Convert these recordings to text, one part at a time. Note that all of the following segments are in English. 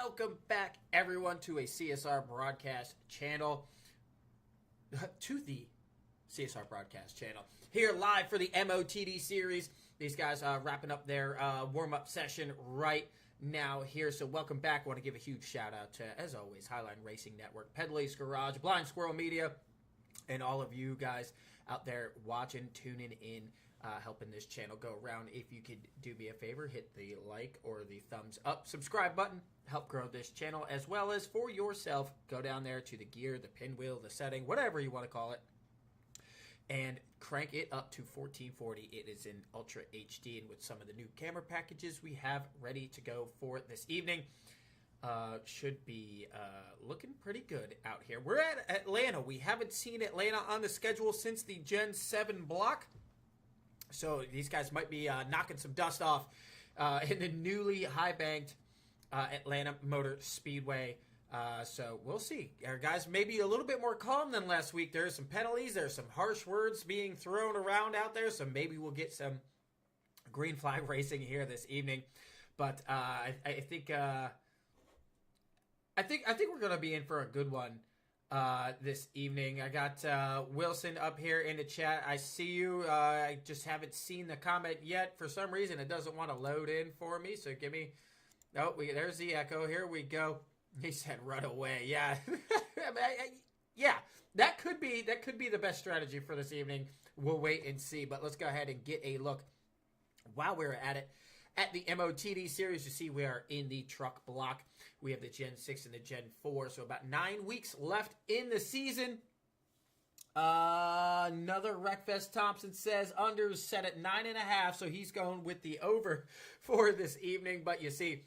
welcome back, everyone, to a CSR broadcast channel. To the CSR broadcast channel. Here live for the MOTD series. These guys wrapping up their warm-up session right now here. So welcome back. I want to give a huge shout-out to, as always, Highline Racing Network, Pedalase Garage, Blind Squirrel Media, and all of you guys out there watching, tuning in, helping this channel go around. If you could do me a favor, hit the like or the thumbs up, subscribe button, help grow this channel, as well as for yourself, go down there to the gear, the pinwheel, the setting, whatever you want to call it, and crank it up to 1440. It is in Ultra HD, and with some of the new camera packages we have ready to go for this evening. Should be looking pretty good out here. We're at Atlanta. We haven't seen Atlanta on the schedule since the Gen 7 block. So these guys might be knocking some dust off in the newly high-banked Atlanta Motor Speedway. So we'll see. Our guys may be a little bit more calm than last week. There's some penalties. There's some harsh words being thrown around out there. So maybe we'll get some green flag racing here this evening. But I think we're going to be in for a good one this evening. I got Wilson up here in the chat. I see you. I just haven't seen the comment yet. For some reason, it doesn't want to load in for me. So give me... Oh, there's the echo. Here we go. He said run away. Yeah. Yeah, that could be the best strategy for this evening. We'll wait and see. But let's go ahead and get a look while we're at it. At the MOTD series, you see we are in the truck block. We have the Gen 6 and the Gen 4, so about 9 weeks left in the season. Another Wreckfest Thompson says unders set at 9.5, so he's going with the over for this evening. But you see,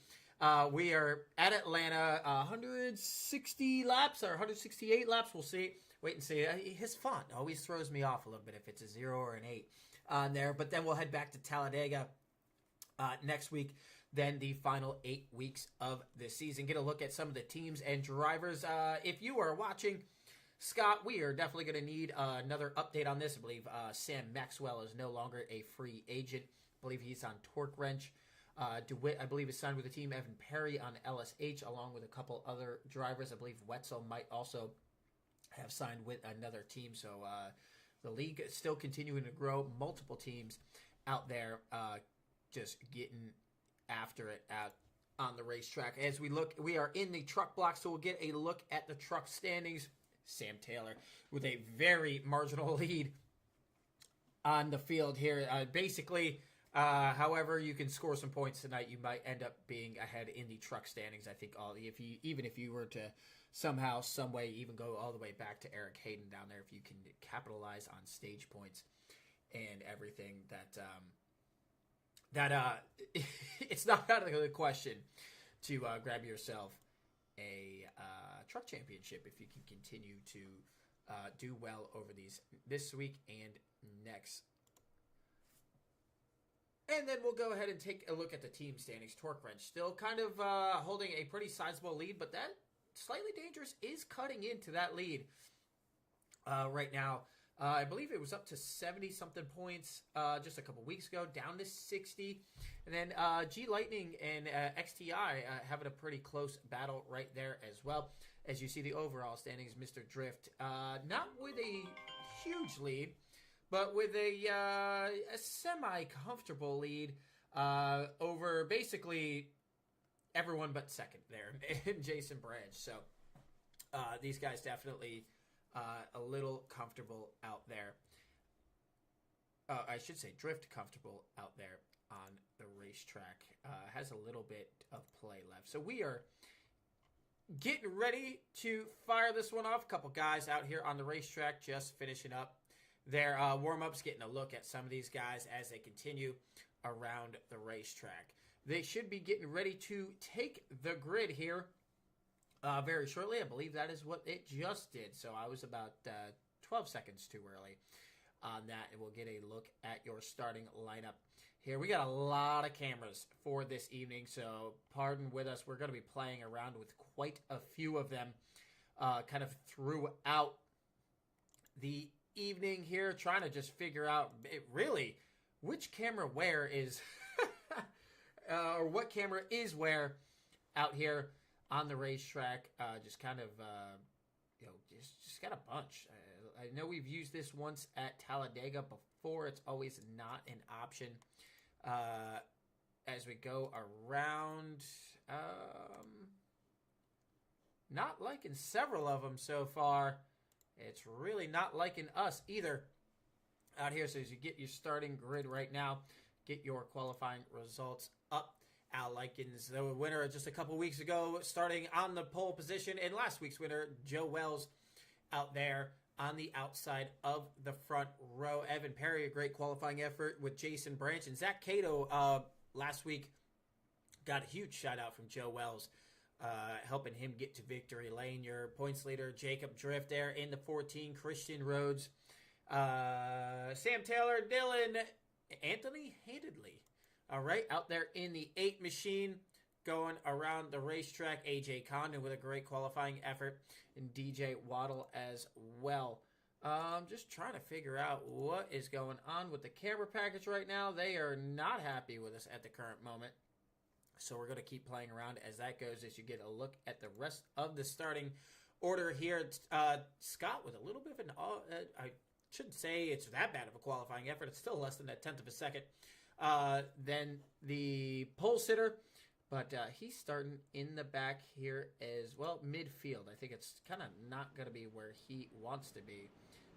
we are at Atlanta, 160 laps or 168 laps. We'll see. Wait and see. His font always throws me off a little bit if it's a 0 or an 8 on there. But then we'll head back to Talladega next week, then the final 8 weeks of the season. Get a look at some of the teams and drivers. If you are watching, Scott, we are definitely going to need another update on this. I believe Sam Maxwell is no longer a free agent. I believe he's on Torque Wrench. DeWitt, I believe, is signed with the team. Evan Perry on LSH, along with a couple other drivers. I believe Wetzel might also have signed with another team. So the league is still continuing to grow. Multiple teams out there just getting after it out on the racetrack. As we look, we are in the truck block, so we'll get a look at the truck standings. Sam Taylor with a very marginal lead on the field here. Basically, however you can score some points tonight, you might end up being ahead in the truck standings. I think even if you were to somehow, some way, even go all the way back to Eric Hayden down there, if you can capitalize on stage points and everything, that it's not out of the question to grab yourself a truck championship if you can continue to do well over this week and next. And then we'll go ahead and take a look at the team standings. Torque Wrench still kind of holding a pretty sizable lead, but that Slightly Dangerous is cutting into that lead right now. I believe it was up to 70-something points just a couple weeks ago, down to 60. And then G Lightning and XTI having a pretty close battle right there as well. As you see the overall standings, Mr. Drift, not with a huge lead, but with a semi-comfortable lead over basically everyone but second there, and Jason Branch. So these guys definitely... a little comfortable out there. I should say drift comfortable out there on the racetrack. Has a little bit of play left. So we are getting ready to fire this one off. A couple guys out here on the racetrack just finishing up their warm-ups, getting a look at some of these guys as they continue around the racetrack. They should be getting ready to take the grid here very shortly. I believe that is what it just did. So I was about 12 seconds too early on that. And we'll get a look at your starting lineup here. We got a lot of cameras for this evening, so pardon with us. We're going to be playing around with quite a few of them kind of throughout the evening here, trying to just figure out really which camera where is or what camera is where out here on the racetrack. Just kind of, just got a bunch. I know we've used this once at Talladega before. It's always not an option. As we go around, not liking several of them so far. It's really not liking us either out here. So as you get your starting grid right now, get your qualifying results up. Al Likens, the winner just a couple weeks ago, starting on the pole position. And last week's winner, Joe Wells, out there on the outside of the front row. Evan Perry, a great qualifying effort with Jason Branch. And Zach Cato last week got a huge shout out from Joe Wells, helping him get to victory lane. Your points leader, Jacob Drift, there in the 14. Christian Rhodes, Sam Taylor, Dylan, Anthony Handedly. All right, out there in the 8 machine, going around the racetrack. AJ Condon with a great qualifying effort, and DJ Waddle as well. Just trying to figure out what is going on with the camera package right now. They are not happy with us at the current moment. So we're going to keep playing around as that goes, as you get a look at the rest of the starting order here. Scott with a little bit of an, I shouldn't say it's that bad of a qualifying effort. It's still less than a tenth of a second than the pole sitter. But he's starting in the back here as well, midfield. I think it's kind of not going to be where he wants to be.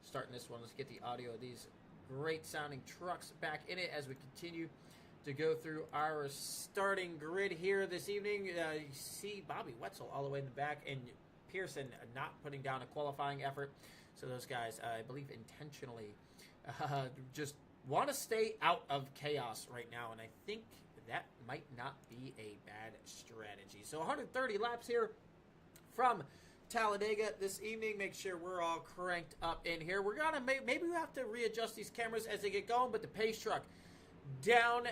Starting this one, let's get the audio of these great sounding trucks back in it as we continue to go through our starting grid here this evening. You see Bobby Wetzel all the way in the back, and Pearson not putting down a qualifying effort. So those guys, I believe, intentionally just want to stay out of chaos right now, and I think that might not be a bad strategy. So 130 laps here from Talladega this evening. Make sure we're all cranked up in here. We're going to maybe we have to readjust these cameras as they get going, but the pace truck down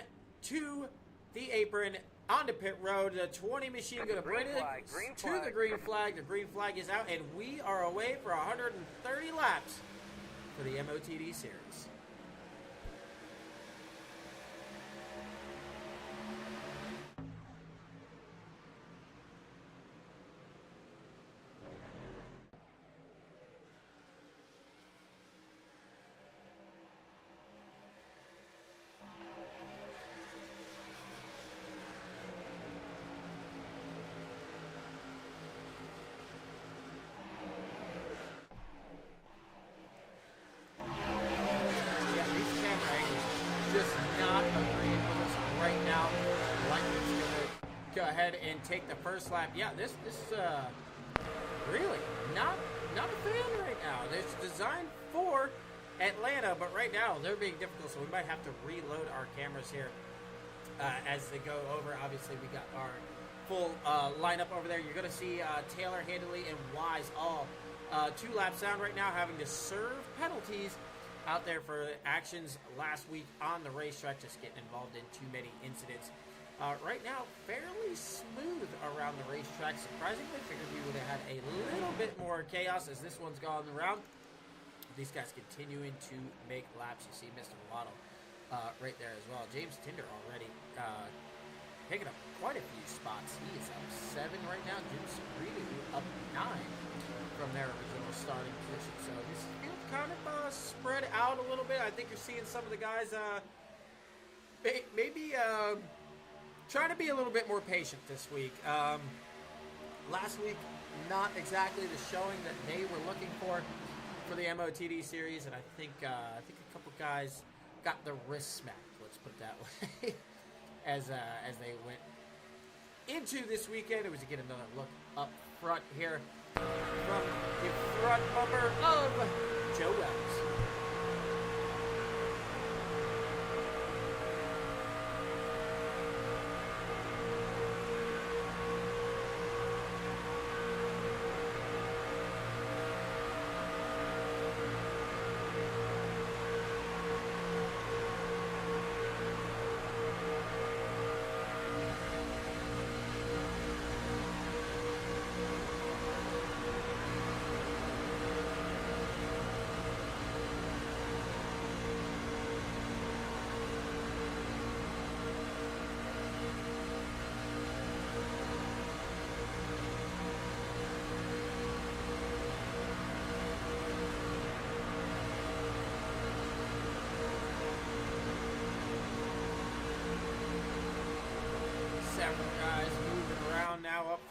to the apron onto pit road. The 20 machine going to bring it to the green flag. The green flag is out, and we are away for 130 laps for the MOTD series. Go ahead and take the first lap. Yeah, this really not a fan right now. It's designed for Atlanta, but right now they're being difficult, so we might have to reload our cameras here as they go over. Obviously, we got our full lineup over there. You're going to see Taylor, Handley, and Wise all 2 laps down right now, having to serve penalties out there for actions last week on the racetrack, just getting involved in too many incidents. Right now, fairly smooth around the racetrack. Surprisingly, figured we would have had a little bit more chaos as this one's gone around. These guys continuing to make laps. You see Mr. Waddle right there as well. James Tinder already picking up quite a few spots. He is up 7 right now. Jim Sabrina up 9 from their original starting position. So this field kind of spread out a little bit. I think you're seeing some of the guys maybe trying to be a little bit more patient this week. Last week, not exactly the showing that they were looking for the MOTD series, and I think a couple guys got the wrist smacked. Let's put it that way. as they went into this weekend, it was to get another look up front here from the front bumper of Joe Wells.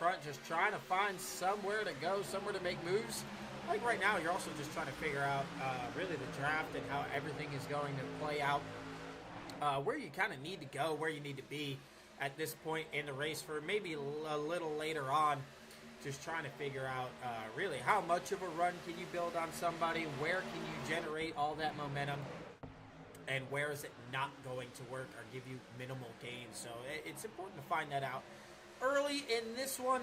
front, just trying to find somewhere to go, somewhere to make moves. Like right now, you're also just trying to figure out really the draft and how everything is going to play out, where you kind of need to go, where you need to be at this point in the race for maybe a little later on. Just trying to figure out really how much of a run can you build on somebody, where can you generate all that momentum, and where is it not going to work or give you minimal gains. So it's important to find that out early in this one.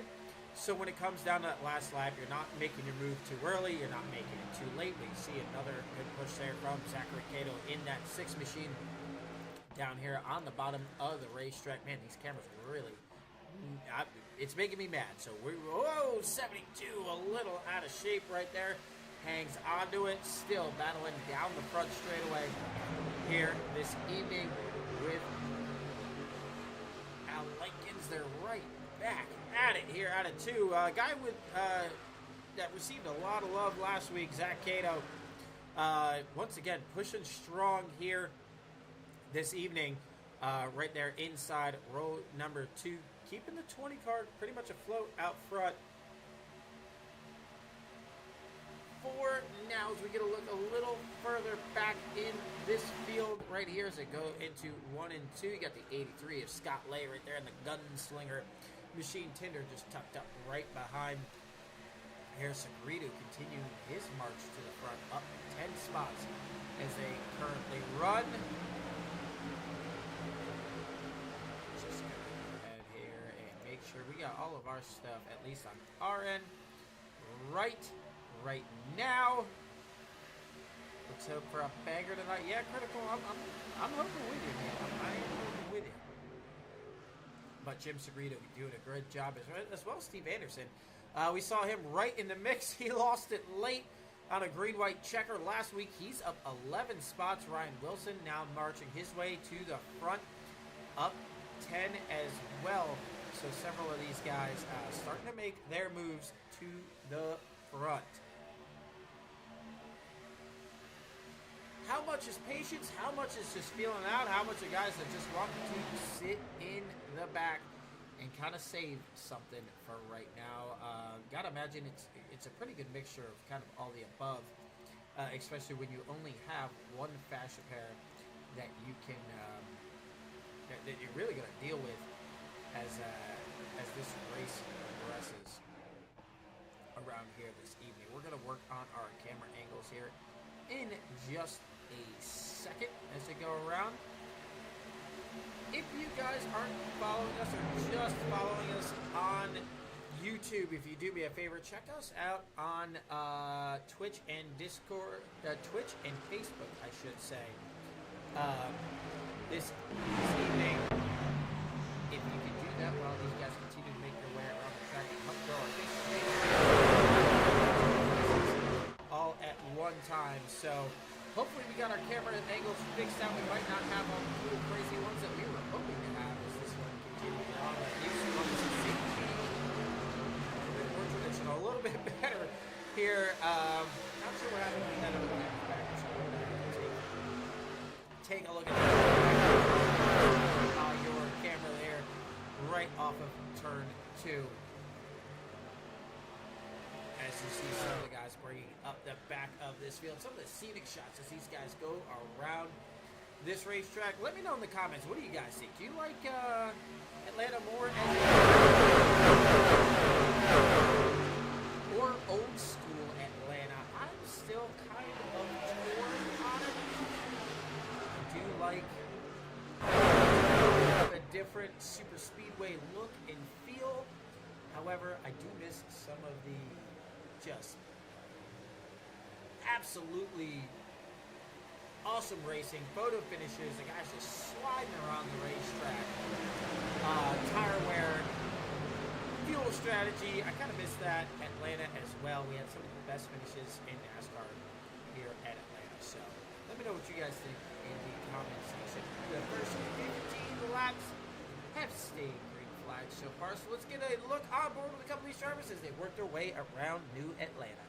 So when it comes down to that last lap, you're not making your move too early, you're not making it too late. We see another good push there from Zachary Cato in that 6 machine down here on the bottom of the racetrack. Man, these cameras really, it's making me mad. So whoa, 72, a little out of shape right there. Hangs onto it, still battling down the front straightaway here this evening with Al Likens. They're right back at it here out of 2. Guy with that received a lot of love last week, Zach Cato. Once again, pushing strong here this evening, right there inside row number 2, keeping the 20 card pretty much afloat out front. For now, as we get a look a little further back in this field right here as they go into 1 and 2, you got the 83 of Scott Lay right there, and the gunslinger Machine Tinder just tucked up right behind. Here's Segredo continuing his march to the front, up 10 spots as they currently run. Just gonna go ahead here and make sure we got all of our stuff, at least on our end, right now. Let's hope for a banger tonight. Yeah, Critical, I'm hoping with you, man. I am hoping with you. But Jim Segredo doing a great job as well as Steve Anderson. We saw him right in the mix. He lost it late on a green-white checker last week. He's up 11 spots. Ryan Wilson now marching his way to the front, up 10 as well. So several of these guys starting to make their moves to the front. How much is patience? How much is just feeling out? How much are guys that just want to sit in the back and kind of save something for right now? Gotta imagine it's a pretty good mixture of kind of all the above, especially when you only have one fascia pair that you can that you're really gonna deal with as this race progresses around here this evening. We're gonna work on our camera angles here in just a second as they go around. If you guys aren't following us or just following us on YouTube, if you do me a favor, check us out on Twitch and Discord, Twitch and Facebook, I should say. This evening, if you can do that while these guys continue to make their way around the track and help grow our Facebook page, all at one time. So hopefully we got our camera angles fixed out. We might not have all the cool crazy ones that we were hoping to have as this one continues on. But these ones seem to be more traditional, a little bit better here. Not sure what happened with that other one back. So we're going to take a look at your camera there right off of turn 2. As you see some of the guys bringing up the back of this field. Some of the scenic shots as these guys go around this racetrack. Let me know in the comments, what do you guys think? Do you like Atlanta more or old school Atlanta? I'm still kind of torn on it. I do like a different super speedway look and feel. However, I do miss some of the just absolutely awesome racing, photo finishes, the guys just sliding around the racetrack, tire wear, fuel strategy. I kind of miss that. Atlanta as well. We had some of the best finishes in NASCAR here at Atlanta. So let me know what you guys think in the comment section. The first 15 laps have stayed green flags so far. So let's get a look on board with a couple of these drivers as they work their way around New Atlanta.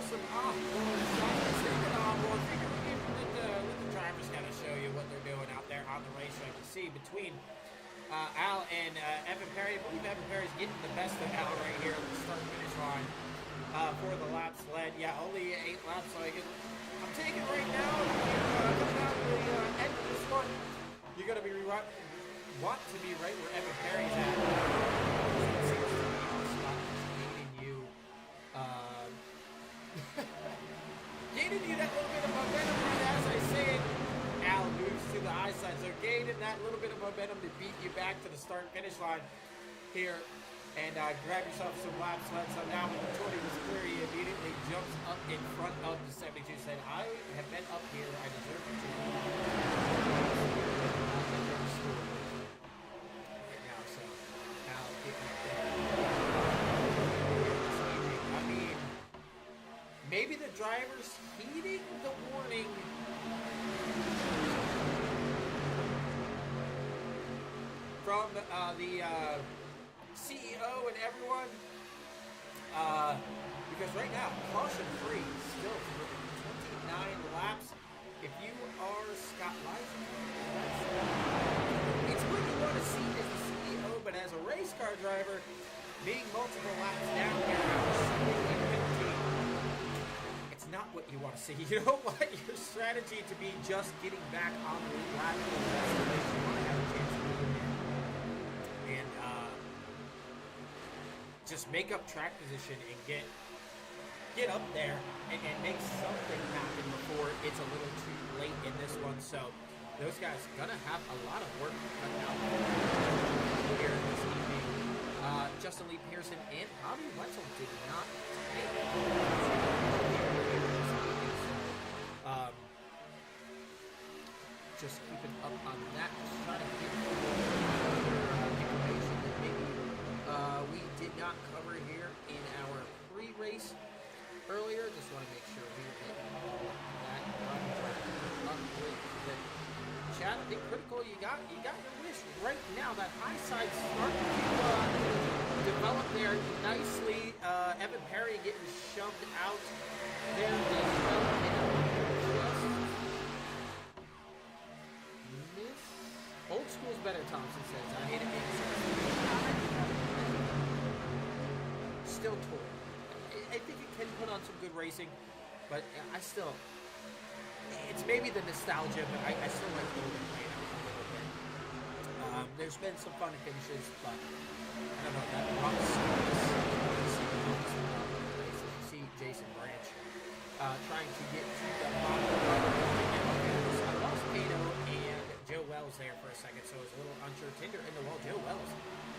some off-road shots. Thinking off-road, let the drivers kind of show you what they're doing out there on the racetrack. You see between Al and Evan Perry. I believe Evan Perry's getting the best of Al right here at the start-finish line for the laps led. Yeah, only 8 laps, so I'm taking right now. Coming out the end of this one, you're going to be want to be right where Evan Perry's at. It seems to be the spot gaining you. Gaining you that little bit of momentum, and as I say it, Al moves to the high side. So gaining that little bit of momentum to beat you back to the start-finish line here. And grab yourself some laps left. So now when the 20 was clear, he immediately jumps up in front of the 72. Said, I have been up here. I deserve it to. Right now, so Al getting up there. I mean, maybe the driver's heeding the warning from the CEO and everyone, because right now, caution free, still for 29 laps. If you are Scott Lyson, it's what you want to see as the CEO, but as a race car driver, being multiple laps down here after 15, it's not what you want to see. You don't want your strategy to be just getting back on the lap. You want to have a chance to win. And just make up track position and get up there and make something happen before it's a little too late in this one. So those guys are gonna have a lot of work cut out here this evening. Justin Lee Pearson and Bobby Wetzel did not take just keeping up on that, just trying to get information that maybe we did not cover here in our pre-race earlier. Just want to make sure we are getting all that up with the chat. I think critical, you got your wish right now. That high side starting to develop there nicely. Evan Perry getting shoved out there as well. Old school's better, Thompson says. I hate it being said. Still tour. I think it can put on some good racing, but I still... It's maybe the nostalgia, but I still like the older playing out a little bit. There's been some fun finishes, but I don't know, that rocks. You see Jason Branch trying to get to the bottom of the I lost Cato and Joe Wells there for a second, so it was a little unsure. Tinder in the wall. Joe Wells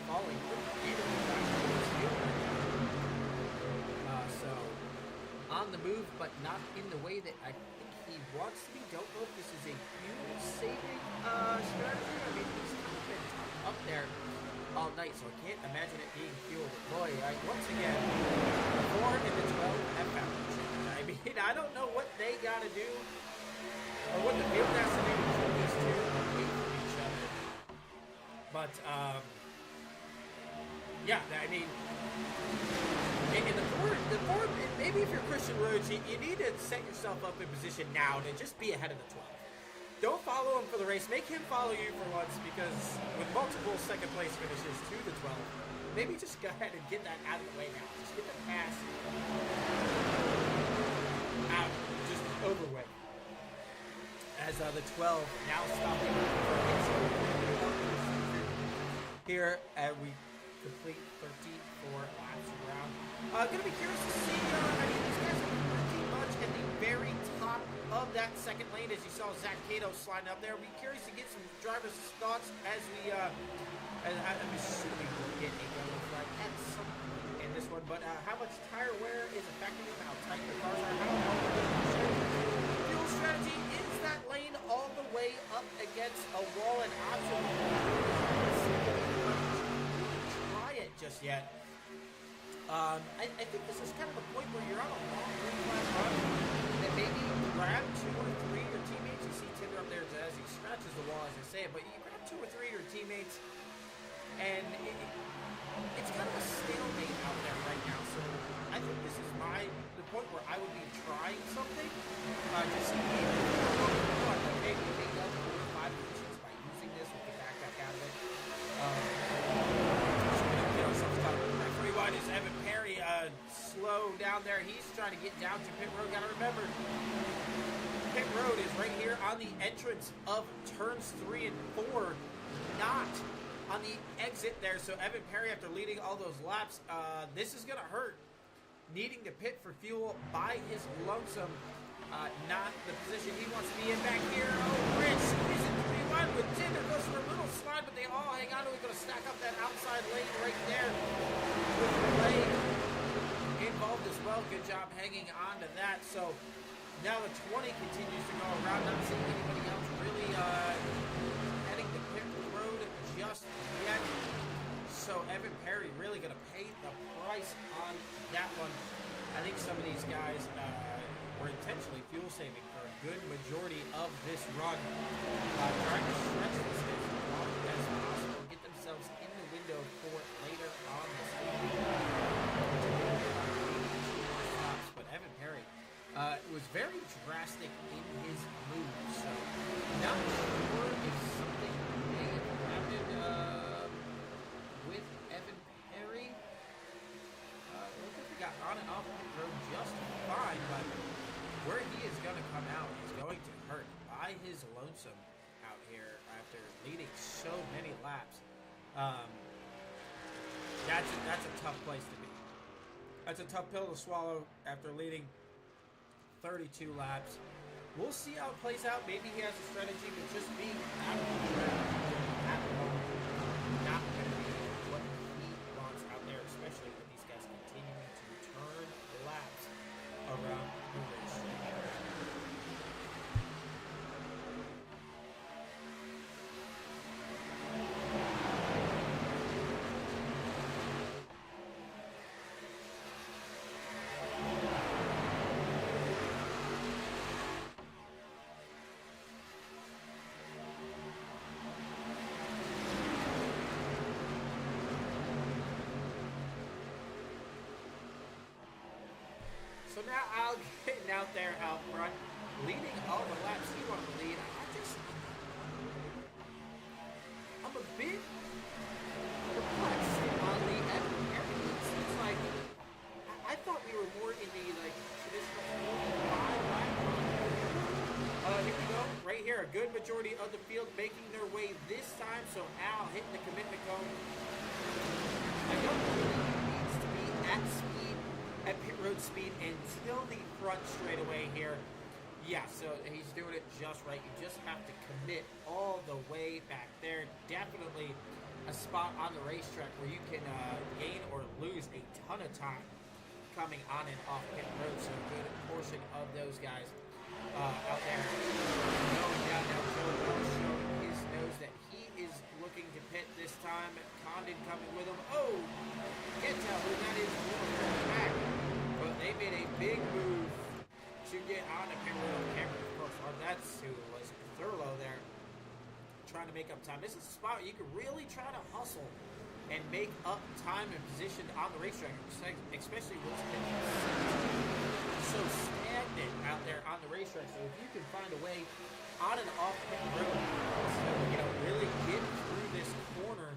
falling so on the move, but not in the way that I think he wants to be. Don't know if this is a fuel-saving strategy. I mean, he's been up there all night, so I can't imagine it being fuel. Boy, once again, 4 and the 12 have found each other. I mean, I don't know what they got to do or what the field has to do to keep these two away from each other. But, yeah, I mean, in the Ford, maybe if you're Christian Rhodes, you need to set yourself up in position now to just be ahead of the 12. Don't follow him for the race. Make him follow you for once, because with multiple second place finishes to the 12, maybe just go ahead and get that out of the way now. Just get the pass out, just over with. As the 12 now stopping here, we complete 34 laps around. Gonna be curious to see, I mean, these guys are pretty much at the very top of that second lane, as you saw Zach Cato sliding up there. Be curious to get some drivers' thoughts as we, I'm assuming we'll get a yellow flag at some point in this one, but how much tire wear is affecting them, how tight the cars are, how fuel strategy, is that lane all the way up against a wall and option? Try it just yet. I think this is kind of a point where you're on a long run that maybe grab 2 or 3 of your teammates. You see Tinder up there as he scratches the wall as I say it, but you grab 2 or 3 of your teammates, and it's kind of a stalemate out there right now. So I imagine this is the point where I would be trying something to see if maybe make up 4 or 5 positions by using this. We can back out of it. Get ourselves done. Referee wide is Evan Perry. Slow down there. He's trying to get down to pit road. Gotta remember, pit road is right here on the entrance of turns 3 and 4, not on the exit there. So Evan Perry, after leading all those laps, this is gonna hurt. Needing to pit for fuel by his lonesome, not the position he wants to be in back here. Oh, Rich squeezing 3-1 with Tinder, goes for a little slide, but they all hang on to it. Gonna stack up that outside lane right there with the leg involved as well. Good job hanging on to that. So now the 20 continues to go around. Not seeing anybody else really heading to pit road just yet. So Evan Perry really going to pay the price on that one. I think some of these guys were intentionally fuel saving for a good majority of this run, trying to stretch this as long as possible, get themselves in the window for later on this week. But Evan Perry was very drastic in his moves, so not sure if something may have happened with Evan Perry. Looks like we got on and off the road just fine, but where he is going to come out is going to hurt by his lonesome out here after leading so many laps. That's a tough place to be. That's a tough pill to swallow after leading 32 laps. We'll see how it plays out. Maybe he has a strategy, but just being out of the track at home, not going to be what he wants out there, especially with these guys continuing to turn laps around the racetrack. So now Al getting out there out front, leading all the laps he wanted to lead. I'm a bit perplexed on the Evan Perry. It's like, I thought we were more in the traditional 4-5 lap run. Here we go, right here. A good majority of the field making their way this time. So Al hitting the commitment cone. I don't really needs to be at speed. At pit road speed until the front straightaway here. Yeah, so he's doing it just right. You just have to commit all the way back there. Definitely a spot on the racetrack where you can gain or lose a ton of time coming on and off pit road. So a good portion of those guys out there going down now. Showing his nose that he is looking to pit this time. Condon coming with him. Oh, can't tell who that is back. But they made a big move to get on the pit road on camera. Of course, that's who was Thurlow there, trying to make up time. This is a spot where you can really try to hustle and make up time and position on the racetrack, especially with so stagnant out there on the racetrack. So if you can find a way on and off pit road to really get through this corner,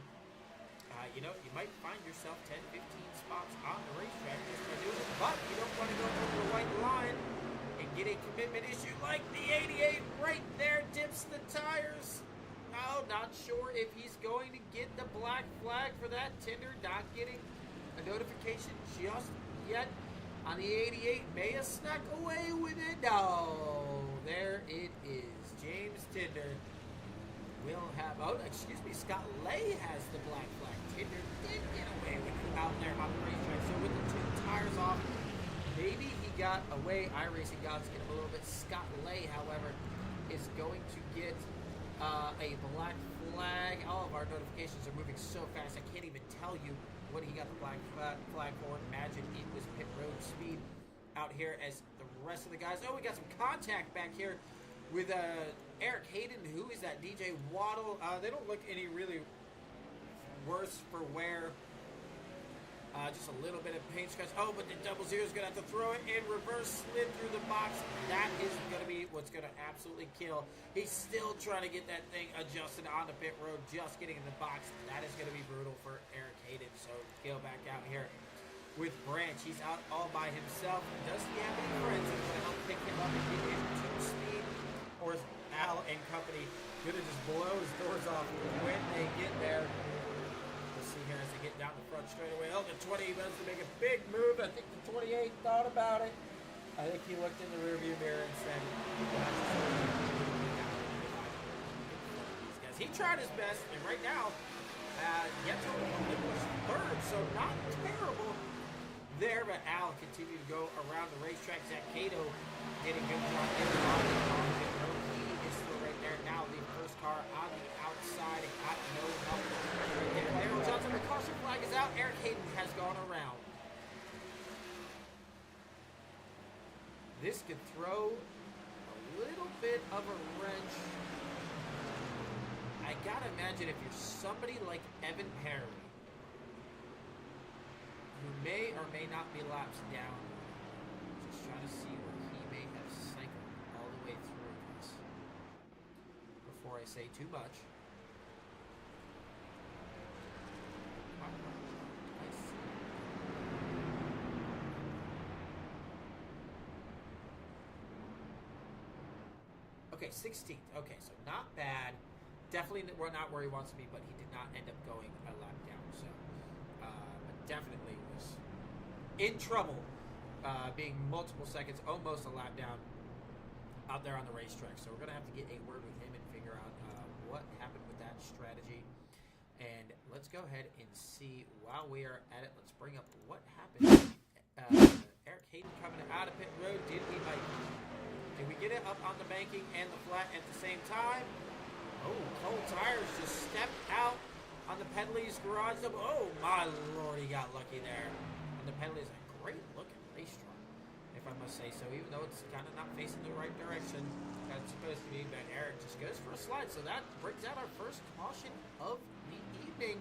you might find yourself 10, 15 spots on the racetrack just by doing it. But you don't want to go over the white line and get a commitment issue like the 88 right there dips the tires. Oh, not sure if he's going to get the black flag for that. Tinder not getting a notification just yet on the 88. May have snuck away with it. No, there it is. James Tinder will have, Scott Lay has the black flag. Tinder did get away with it out there on the racetrack. So with the 2 tires off, maybe he got away. iRacing gods get him a little bit. Scott Lay, however, is going to get a black flag. All of our notifications are moving so fast, I can't even tell you what he got the black flag for. Imagine it was pit road speed out here as the rest of the guys. Oh, we got some contact back here with Eric Hayden. Who is that? DJ Waddle. They don't look any really worse for wear Just a little bit of paint scratch. Oh, but the 00 is going to have to throw it in reverse, slid through the box. That is going to be what's going to absolutely kill. He's still trying to get that thing adjusted on the pit road, just getting in the box. That is going to be brutal for Eric Hayden. So go back out here with Branch. He's out all by himself. Does he have any friends that can help pick him up and get him to speed? Or is Al and company going to just blow his doors off when they get there? Here as they get down the front straightaway. Oh, the 20 wants to make a big move. I think the 28 thought about it. I think he looked in the rearview mirror and said, he tried his best, and right now, Yeto was third, so not terrible there, but Al continued to go around the racetrack. Zach Cato did a good job getting on the pit road. He is still right there now, the first car on the outside. It got no help. Daryl Johnson, the caution flag is out. Eric Hayden has gone around. This could throw a little bit of a wrench. I gotta imagine if you're somebody like Evan Perry, who may or may not be laps down, just trying to see where he may have cycled all the way through this before I say too much. Okay, 16th. Okay, so not bad. Definitely not where he wants to be, but he did not end up going a lap down. So, but definitely was in trouble, being multiple seconds, almost a lap down out there on the racetrack. So we're going to have to get a word with him and figure out what happened with that strategy. And let's go ahead and see, while we are at it, let's bring up what happened. Eric Hayden coming out of pit road. Did we get it up on the banking and the flat at the same time? Oh, Cole Tires just stepped out on the Pedley's garage. Oh, my Lord, he got lucky there. And the Pedley's a great-looking racetrack, if I must say so, even though it's kind of not facing the right direction that it's supposed to be. But Eric just goes for a slide. So that brings out our first caution of the evening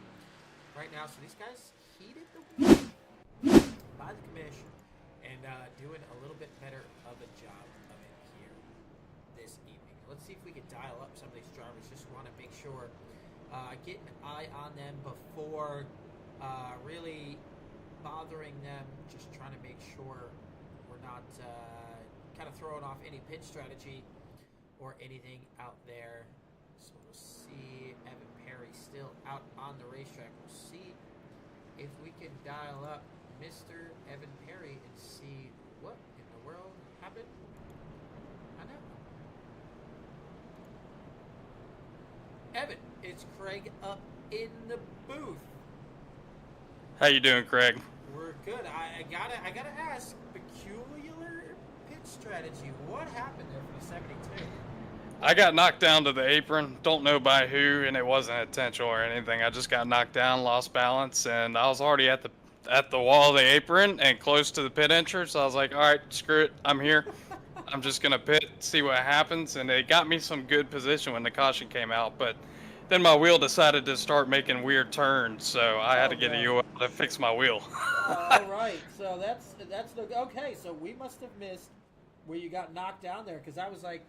right now. So these guys heeded the warning by the commission and doing a little bit better of a job of it here this evening. Let's see if we can dial up some of these drivers. Just want to make sure, get an eye on them before really bothering them. Just trying to make sure we're not kind of throwing off any pit strategy or anything out there. So we'll see Evan Perry still out on the racetrack. We'll see if we can dial up Mr. Evan Perry and see what in the world happened. I know. Evan, it's Craig up in the booth. How you doing, Craig? We're good. I gotta ask, peculiar pit strategy. What happened there for the 72? I got knocked down to the apron. Don't know by who, and it wasn't intentional or anything. I just got knocked down, lost balance, and I was already at the wall of the apron and close to the pit entrance. I was like, all right, screw it, I'm here. I'm just gonna pit, see what happens, and it got me some good position when the caution came out. But then my wheel decided to start making weird turns, so I had to get a UL to fix my wheel. All right, so that's the okay. So we must have missed where you got knocked down there, because I was like,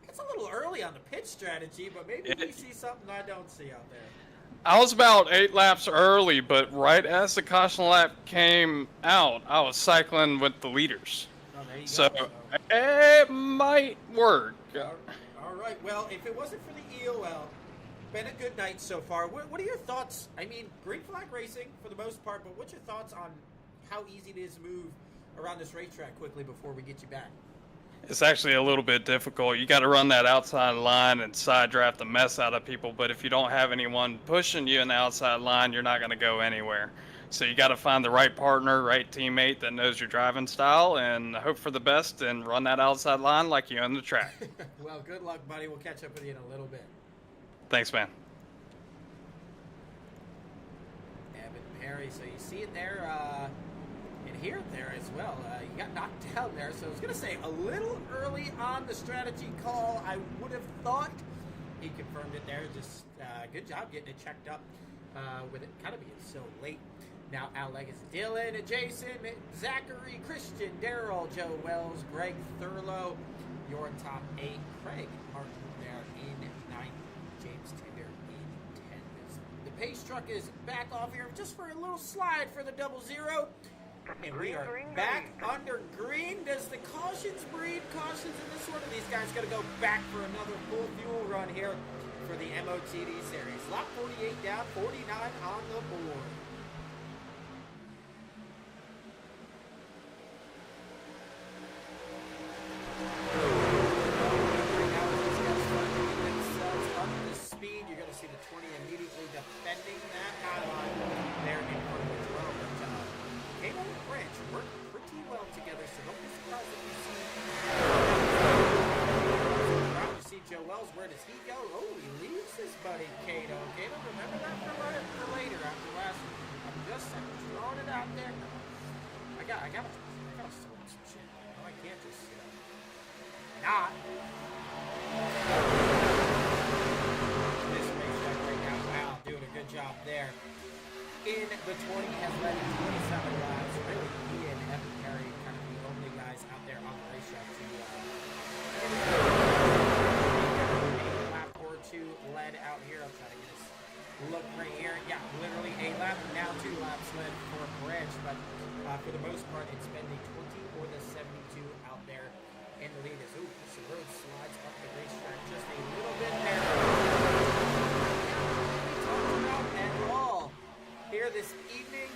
it's a little early on the pit strategy, but maybe we see something I don't see out there. I was about 8 laps early, but right as the caution lap came out, I was cycling with the leaders. Oh, there you so go. It might work. All right. Well, if it wasn't for the EOL, been a good night so far. What are your thoughts? I mean, green flag racing for the most part, but what's your thoughts on how easy it is to move around this racetrack quickly before we get you back? It's actually a little bit difficult. You got to run that outside line and side draft the mess out of people, but if you don't have anyone pushing you in the outside line, you're not going to go anywhere. So you got to find the right partner, right teammate that knows your driving style, and hope for the best and run that outside line like you own the track. Well, good luck, buddy. We'll catch up with you in a little bit. Thanks, man. Evan Perry, so you see it there, and hear it there as well. You got knocked down there, so I was going to say a little early on the strategy call, I would have thought. He confirmed it there. Just good job getting it checked up with it kind of being so late Now Alex, Dylan, Jason, Zachary, Christian, Daryl, Joe Wells, Greg Thurlow, your top 8. Craig Martin there in 9th. James Tinder in 10th. The pace truck is back off here just for a little slide for the 00. And we are back under green. Does the cautions breed cautions in this one? Are these guys going to go back for another full fuel run here for the MOTD series? Lap 48 down, 49 on the board. Defending that highline there in front of the drum. Cable and Branch work pretty well together, so don't be surprised if you see Joe Wells. Where does he go? Oh, he leaves his buddy Cato. Cato, remember that for later after last week. I'm just throwing it out there. I gotta throw some shit. No, I can't just not. Doing a good job there. In the 20 has led 27 laps. Really, he and Evan Perry kind of the only guys out there on the racetrack to a lap or two led out here. I'll try to get this look right here. Yeah, literally a lap, now 2 laps led for Branch, but for the most part, it's been the 20 or the 72 out there in the lead. As the road slides up the racetrack just a little bit there. At all here this evening,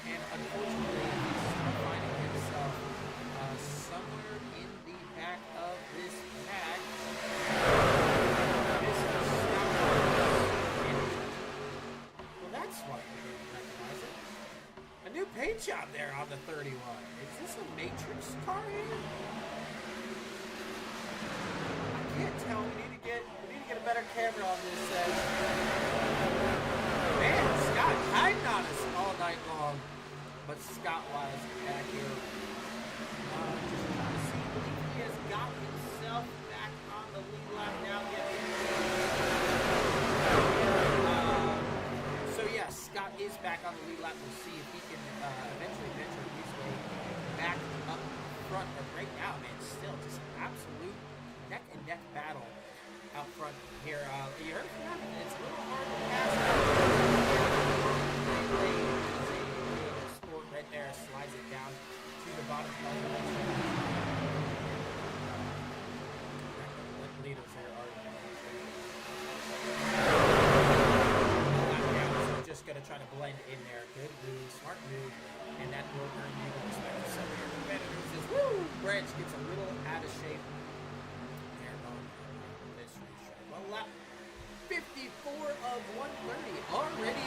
and unfortunately he's finding himself somewhere in the back of this pack. Well, that's why we didn't recognize it. A new paint job there on the 31. Is this a Matrix car here? I can't tell. We need to get a better camera on this. Man, Scott hiding on us all night long, but Scott was back here. Just trying to see if he has got himself back on the lead lap now. So yeah, Scott is back on the lead lap. We'll see if he can eventually venture his way back up front. But right now, man, still just an absolute neck and neck battle out front here. You heard from that? It's a little hard to pass. Sport right there slides it down to the bottom of the leaders there are just going to try to blend in there. Good move, smart move, and that will earn you the respect of some of your competitors. As Branch gets a little out of shape. Well, lap 54 of 130 already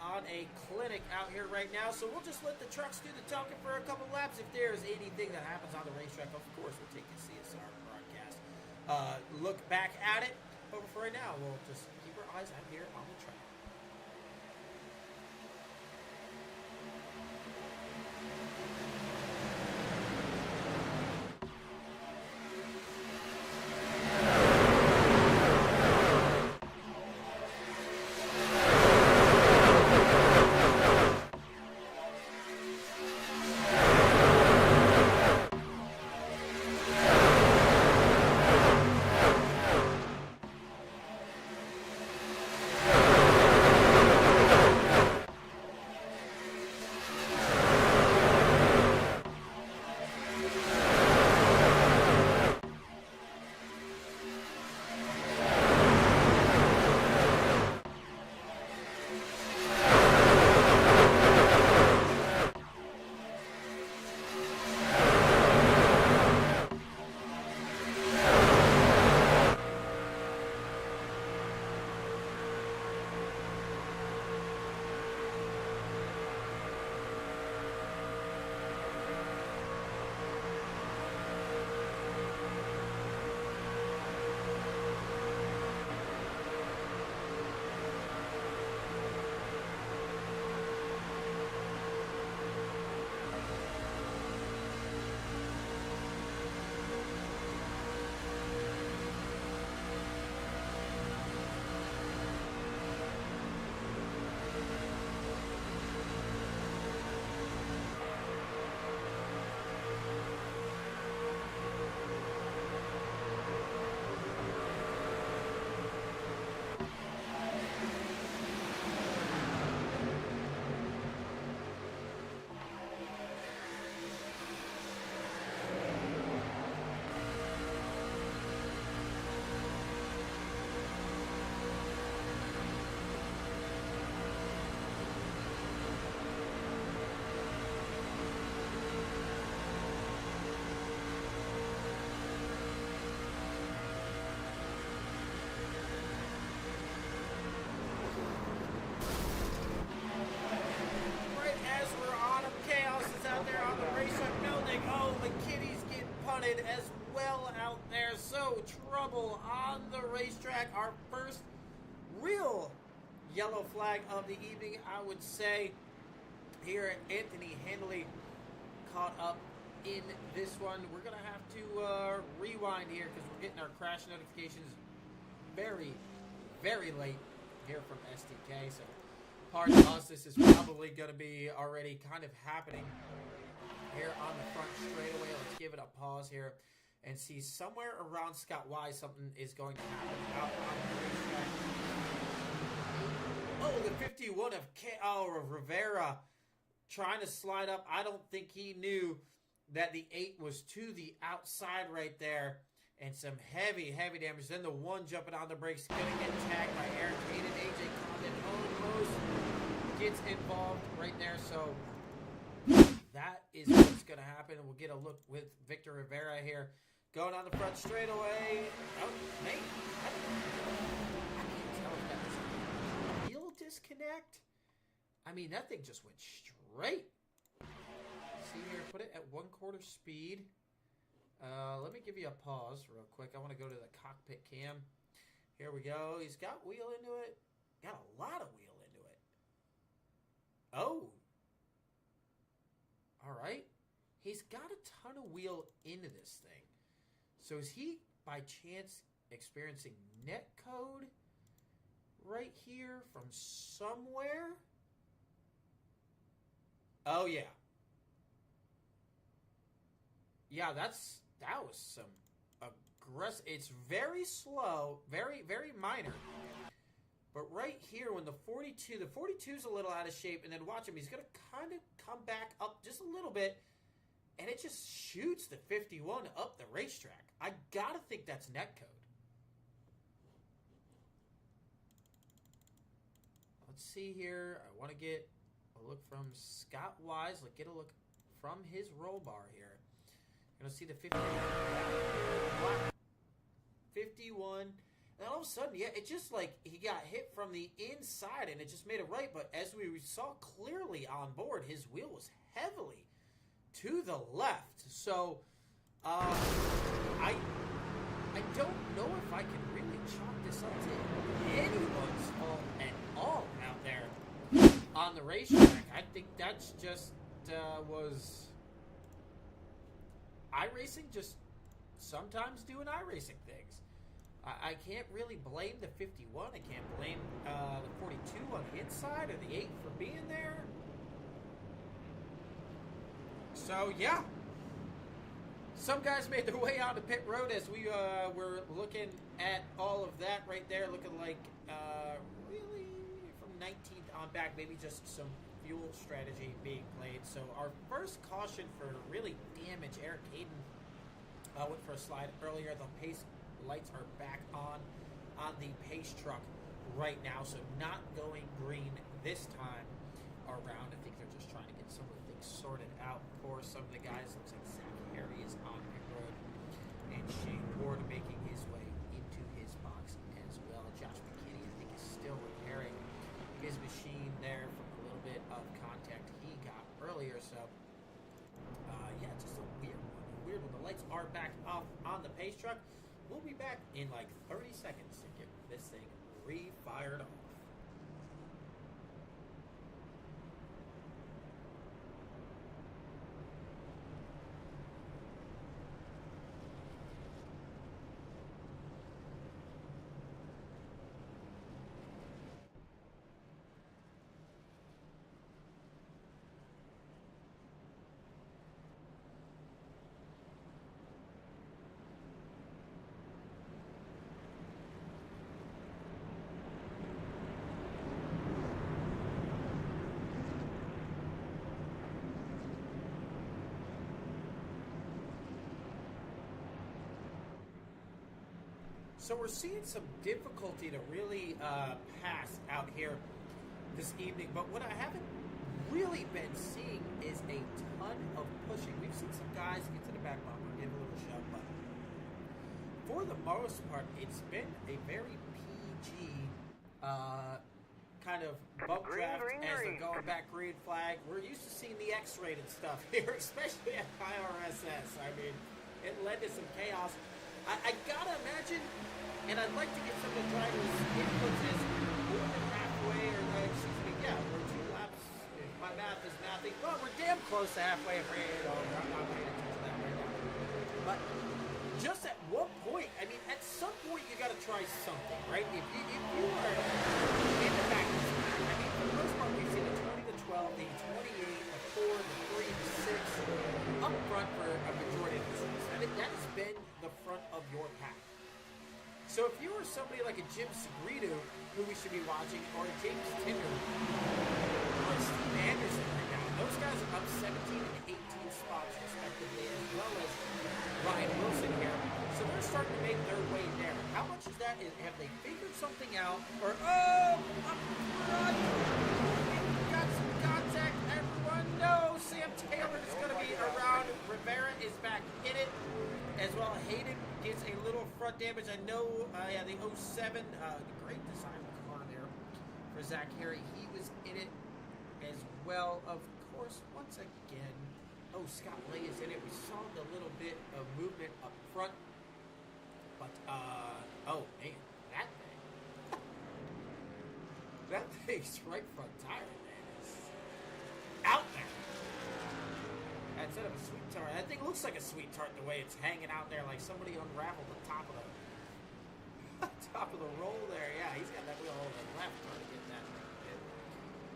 on a clinic out here right now. So we'll just let the trucks do the talking for a couple laps. If there's anything that happens on the racetrack, of course, we'll take a CSR broadcast. Look back at it. But for right now, we'll just keep our eyes out here on the track. go. Trouble on the racetrack. Our first real yellow flag of the evening, I would say. Here, Anthony Handley caught up in this one. We're going to have to rewind here because we're getting our crash notifications very, very late here from STK. So, pardon us, this is probably going to be already kind of happening here on the front straightaway. Let's give it a pause here and see somewhere around Scott Wise something is going to happen out on the racetrack. Oh, the 51 of Rivera trying to slide up. I don't think he knew that the 8 was to the outside right there. And some heavy, heavy damage. Then the 1 jumping on the brakes. Going to get tagged by Eric Hayden. AJ Condon almost gets involved right there. So that is what's going to happen. We'll get a look with Victor Rivera here. Going on the front straightaway. Oh, man. I can't tell if that was a real disconnect. I mean, that thing just went straight. See here, put it at 1/4 speed. Let me give you a pause real quick. I want to go to the cockpit cam. Here we go. He's got wheel into it. Got a lot of wheel into it. Oh. All right. He's got a ton of wheel into this thing. So is he, by chance, experiencing net code right here from somewhere? Oh, yeah. Yeah, that was some aggressive. It's very slow, very, very minor. But right here, when the 42's a little out of shape, and then watch him, he's going to kind of come back up just a little bit, and it just shoots the 51 up the racetrack. I got to think that's net code. Let's see here. I want to get a look from Scott Wise. Let's get a look from his roll bar here. You're going to see the 51. And all of a sudden, yeah, it just like he got hit from the inside and it just made it right. But as we saw clearly on board, his wheel was heavily to the left. So I don't know if I can really chalk this up to anyone's fault at all out there on the racetrack. I think that's just was iRacing just sometimes doing iRacing things. I can't really blame the 51. I can't blame the 42 on the inside or the 8 for being there. So, yeah. Some guys made their way onto pit road as we were looking at all of that right there. Looking like really from 19th on back, maybe just some fuel strategy being played. So our first caution for really damage, Eric Hayden went for a slide earlier. The pace lights are back on the pace truck right now, so not going green this time around. I think they're just trying to get some of the things sorted out for some of the guys. Looks like Zach Harry is on pit road, and Shane Ward making his way into his box as well. Josh McKinney, I think, is still repairing his machine there from a little bit of contact he got earlier. So, yeah, just a weird one. The lights are back off on the pace truck. We'll be back in like 30 seconds to get this thing re-fired off. So we're seeing some difficulty to really pass out here this evening. But what I haven't really been seeing is a ton of pushing. We've seen some guys get to the back bumper, give a little shove, but for the most part, it's been a very PG kind of bump draft as they're going back green flag. We're used to seeing the X-rated stuff here, especially at IRSS. I mean, it led to some chaos. I gotta imagine, and I'd like to get some of the drivers' inputs as more than halfway, or excuse me, yeah, we're 2 laps. If my math is mathing, well, we're damn close to halfway. If I'm not paying attention to that right now. But just at what point? I mean, at some point you got to try something, right? If you are in the back, I mean, for the most part, we've seen the 20 to 12, the 28, the 4, the 3, the 6 up front for a majority of this race. I mean, that has been the front of your pack. So if you were somebody like a Jim Segredo, who we should be watching, or a James Tinder, or Steve Anderson right now, those guys are up 17 and 18 spots respectively, as well as Ryan Wilson here. So they're starting to make their way there. How much is that? Have they figured something out? Or, oh, up front, got some contact. Everyone knows Sam Taylor is going to be around. Rivera is back in it. As well, Hayden gets a little front damage. I know, yeah, the 07, great design car there for Zach Harry. He was in it as well. Of course, once again, Scott Lay is in it. We saw the little bit of movement up front. But, oh, man, that thing's right front tire, man, is out there. Instead of a sweet tart, that thing looks like a sweet tart the way it's hanging out there, like somebody unraveled the top of the roll there. Yeah, he's got that wheel over the left trying to get that thing in.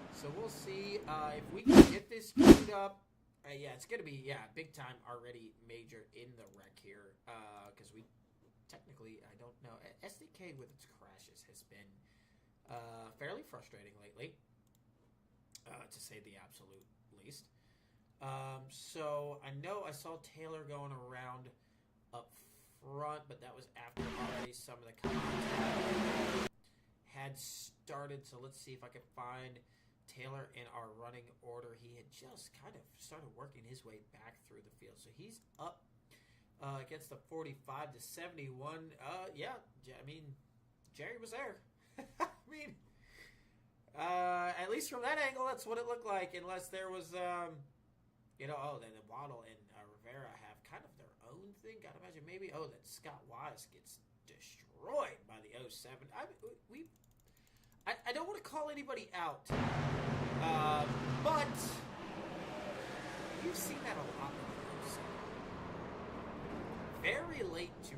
So we'll see if we can get this cleaned up. Yeah, it's gonna be big time already major in the wreck here because we technically I don't know SDK with its crashes has been fairly frustrating lately, to say the absolute least. So I know I saw Taylor going around up front, but that was after already some of the contact had started. So let's see if I can find Taylor in our running order. He had just kind of started working his way back through the field. So he's up against the 45 to 71. Yeah, I mean, Jerry was there. I mean, at least from that angle, that's what it looked like. Unless there was, then the Waddle and Rivera have kind of their own thing. Gotta imagine maybe, that Scott Wise gets destroyed by the 07. I don't want to call anybody out, but you've seen that a lot with the 07. Very late to,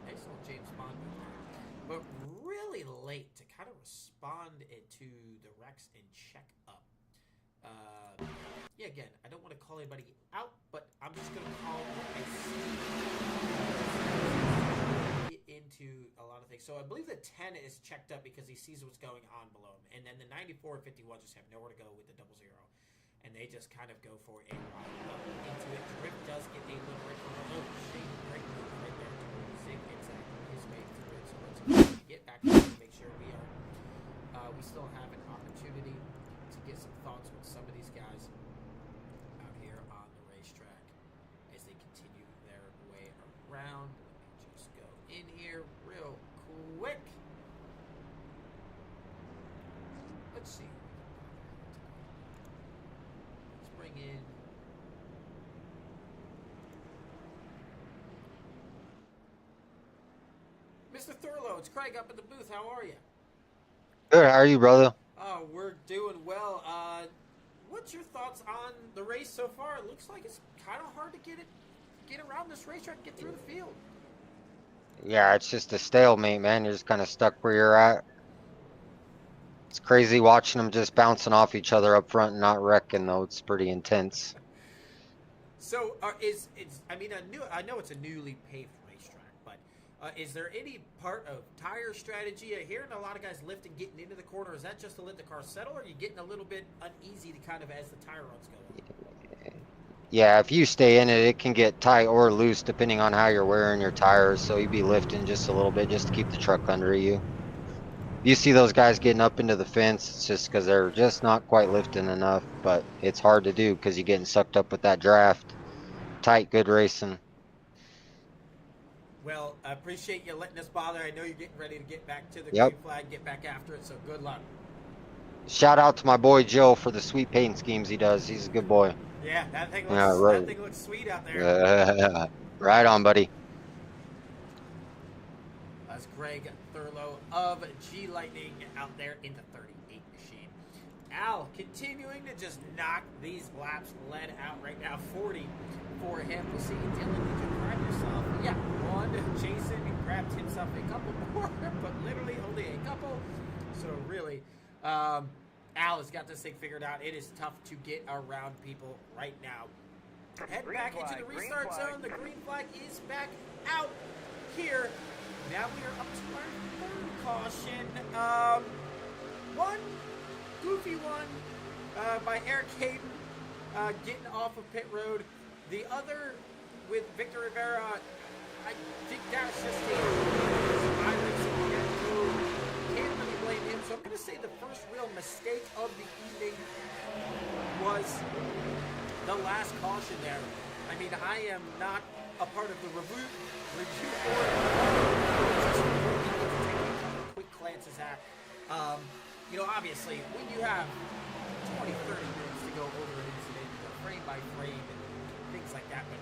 nice little James Bond move there, but really late to kind of respond to the wrecks and check up. Again, I don't want to call anybody out, but I'm just going to call what I see into a lot of things. So I believe the 10 is checked up because he sees what's going on below him. And then the 94 and 51 just have nowhere to go with the 00. And they just kind of go for a ride up into it. Drift does get a little right from the shade. Great move right there to zig exactly his way through it. So let's get back to make sure we still have an opportunity to get some thoughts with some of these guys out here on the racetrack as they continue their way around. Let me just go in here real quick. Let's see. Let's bring in Mr. Thurlow. It's Craig up in the booth. How are you? Good. How are you, brother? Oh, we're doing well. What's your thoughts on the race so far? It looks like it's kind of hard to get around this racetrack, get through the field. Yeah, it's just a stalemate, man. You're just kind of stuck where you're at. It's crazy watching them just bouncing off each other up front and not wrecking, though. It's pretty intense. So, I know it's a newly paved racetrack, but is there any part of tire strategy? Hearing a lot of guys lifting, getting into the corner, is that just to let the car settle, or are you getting a little bit uneasy to kind of as the tire runs go on? Yeah, if you stay in it, it can get tight or loose depending on how you're wearing your tires. So you'd be lifting just a little bit just to keep the truck under you. You see those guys getting up into the fence, it's just because they're just not quite lifting enough. But it's hard to do because you're getting sucked up with that draft. Tight, good racing. Well, I appreciate you letting us bother. I know you're getting ready to get back to the Yep. green flag, get back after it, so good luck. Shout out to my boy Joe for the sweet paint schemes he does. He's a good boy. Yeah, that thing Yeah, looks, right. that thing looks sweet out there. Right on, buddy. Greg Thurlow of G Lightning out there in the 38 machine. Al continuing to just knock these laps led out right now. 40 for him. We'll see. Dylan, did you grab yourself? Yeah, one. Jason grabbed himself a couple more, but literally only a couple. So really, Al has got this thing figured out. It is tough to get around people right now. Head back into the restart zone. The green flag is back out here. Now we are up to our third caution. One goofy one by Eric Hayden getting off of pit road. The other with Victor Rivera, I think that's just a can't really blame him. So I'm going to say the first real mistake of the evening was the last caution there. I mean, I am not a part of the review board. Just taking a couple quick glances at. Obviously, when you have 20, 30 minutes to go over an incident, frame by frame and things like that, but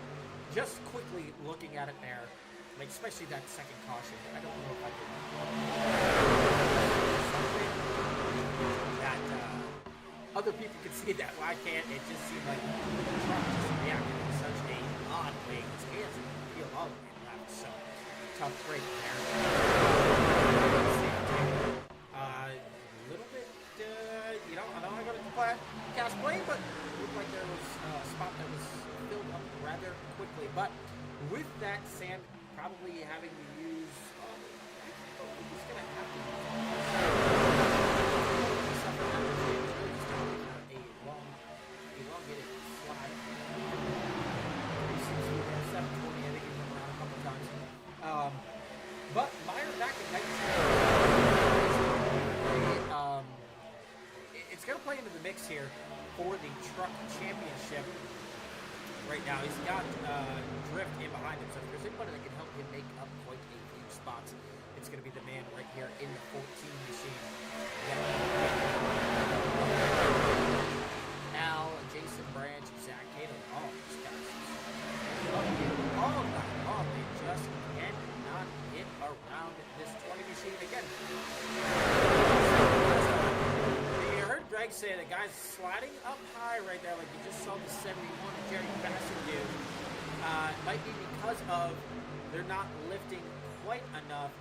just quickly looking at it there, like especially that second caution, I don't know if I could something that other people could see that. Well, I can't. It just seemed like the truck just reacted in such a odd way. His hands didn't feel all the way around. So tough break there. A little bit, I don't want to go to the cast plane, but it looked like there was a spot that was filled up rather quickly. But with that, Sam probably having to use. He's going to have to elongated slide. 720, I think he's been around a couple times. But Meyer back in 19. It's going to play into the mix here for the Truck Championship. Right now, he's got Drift in behind him, so if there's anybody that can help him make up quite a few spots, it's going to be the man right here in the 14 machine. Al, Jason Branch, Zach Cato, all these guys. All night long, they just cannot get around this 20 machine again. You heard Greg say the guy's sliding up high right there, like you just saw the 71 of Jerry Bassett do. It might be because of they're not lifting quite enough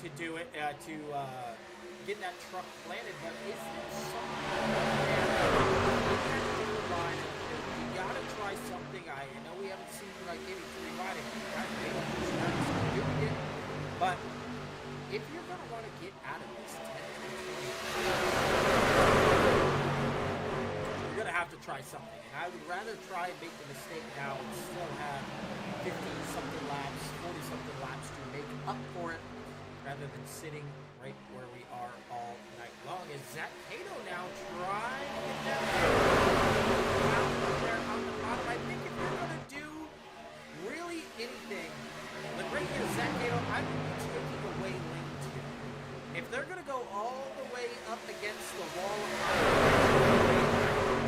to do it, to get that truck planted, but is there something you gotta try something. I know we haven't seen like any three riding, but if you're gonna want to get out of this 10, you're gonna have to try something. And I would rather try and make the mistake now and still have 50-something laps, 40-something laps to make up for it, rather than sitting right where we are all night long. Is Zach Cato now trying to get down there on the bottom? I think if you're going to do really anything, the great thing is Zach Cato, I would be taking away lane 2. If they're going to go all the way up against the wall,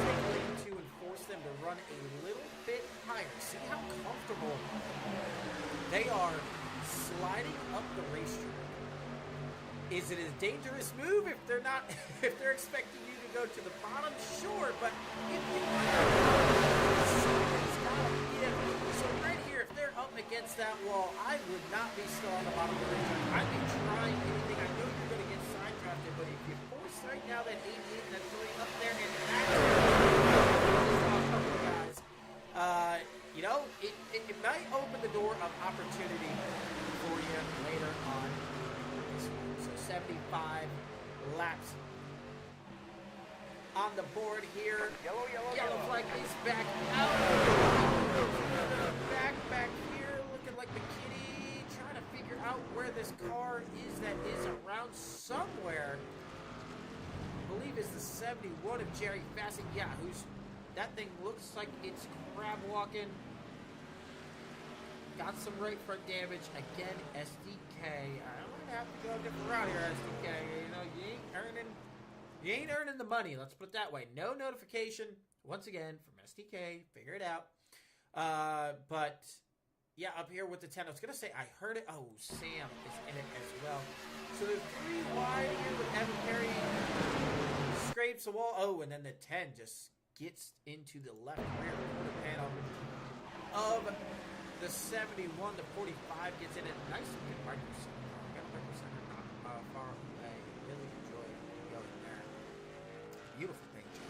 take lane 2 and force them to run a little bit higher. See how comfortable they are sliding up the racetrack. Is it a dangerous move if they're not, if they're expecting you to go to the bottom? Sure, but if you want to, something's gotta give. So right here, if they're up against that wall, I would not be still on the bottom of the racetrack. I'd be trying anything. I know you're going to get side drafted, but if you force right now that 88 that's going up there and guys, it might open the door of opportunity for you later on. 75 laps on the board here. Yellow flag is back out. Back here, looking like the kitty, trying to figure out where this car is that is around somewhere. I believe it's the 71 of Jerry Fassett. Yeah, that thing looks like it's crab walking. Got some right front damage. Again, SDK. I'm gonna have to go a different route here, SDK. You ain't earning the money. Let's put it that way. No notification once again from SDK. Figure it out. But Yeah, up here with the 10. I was going to say, I heard it. Oh, Sam is in it as well. So the 3 wide here with Evan Perry scrapes the wall. Oh, and then the 10 just gets into the left rear quarter panel of the 71. The 45 gets in it. Nice and good micro center. Got a micro center not far away. Really enjoy going there. Beautiful paint job.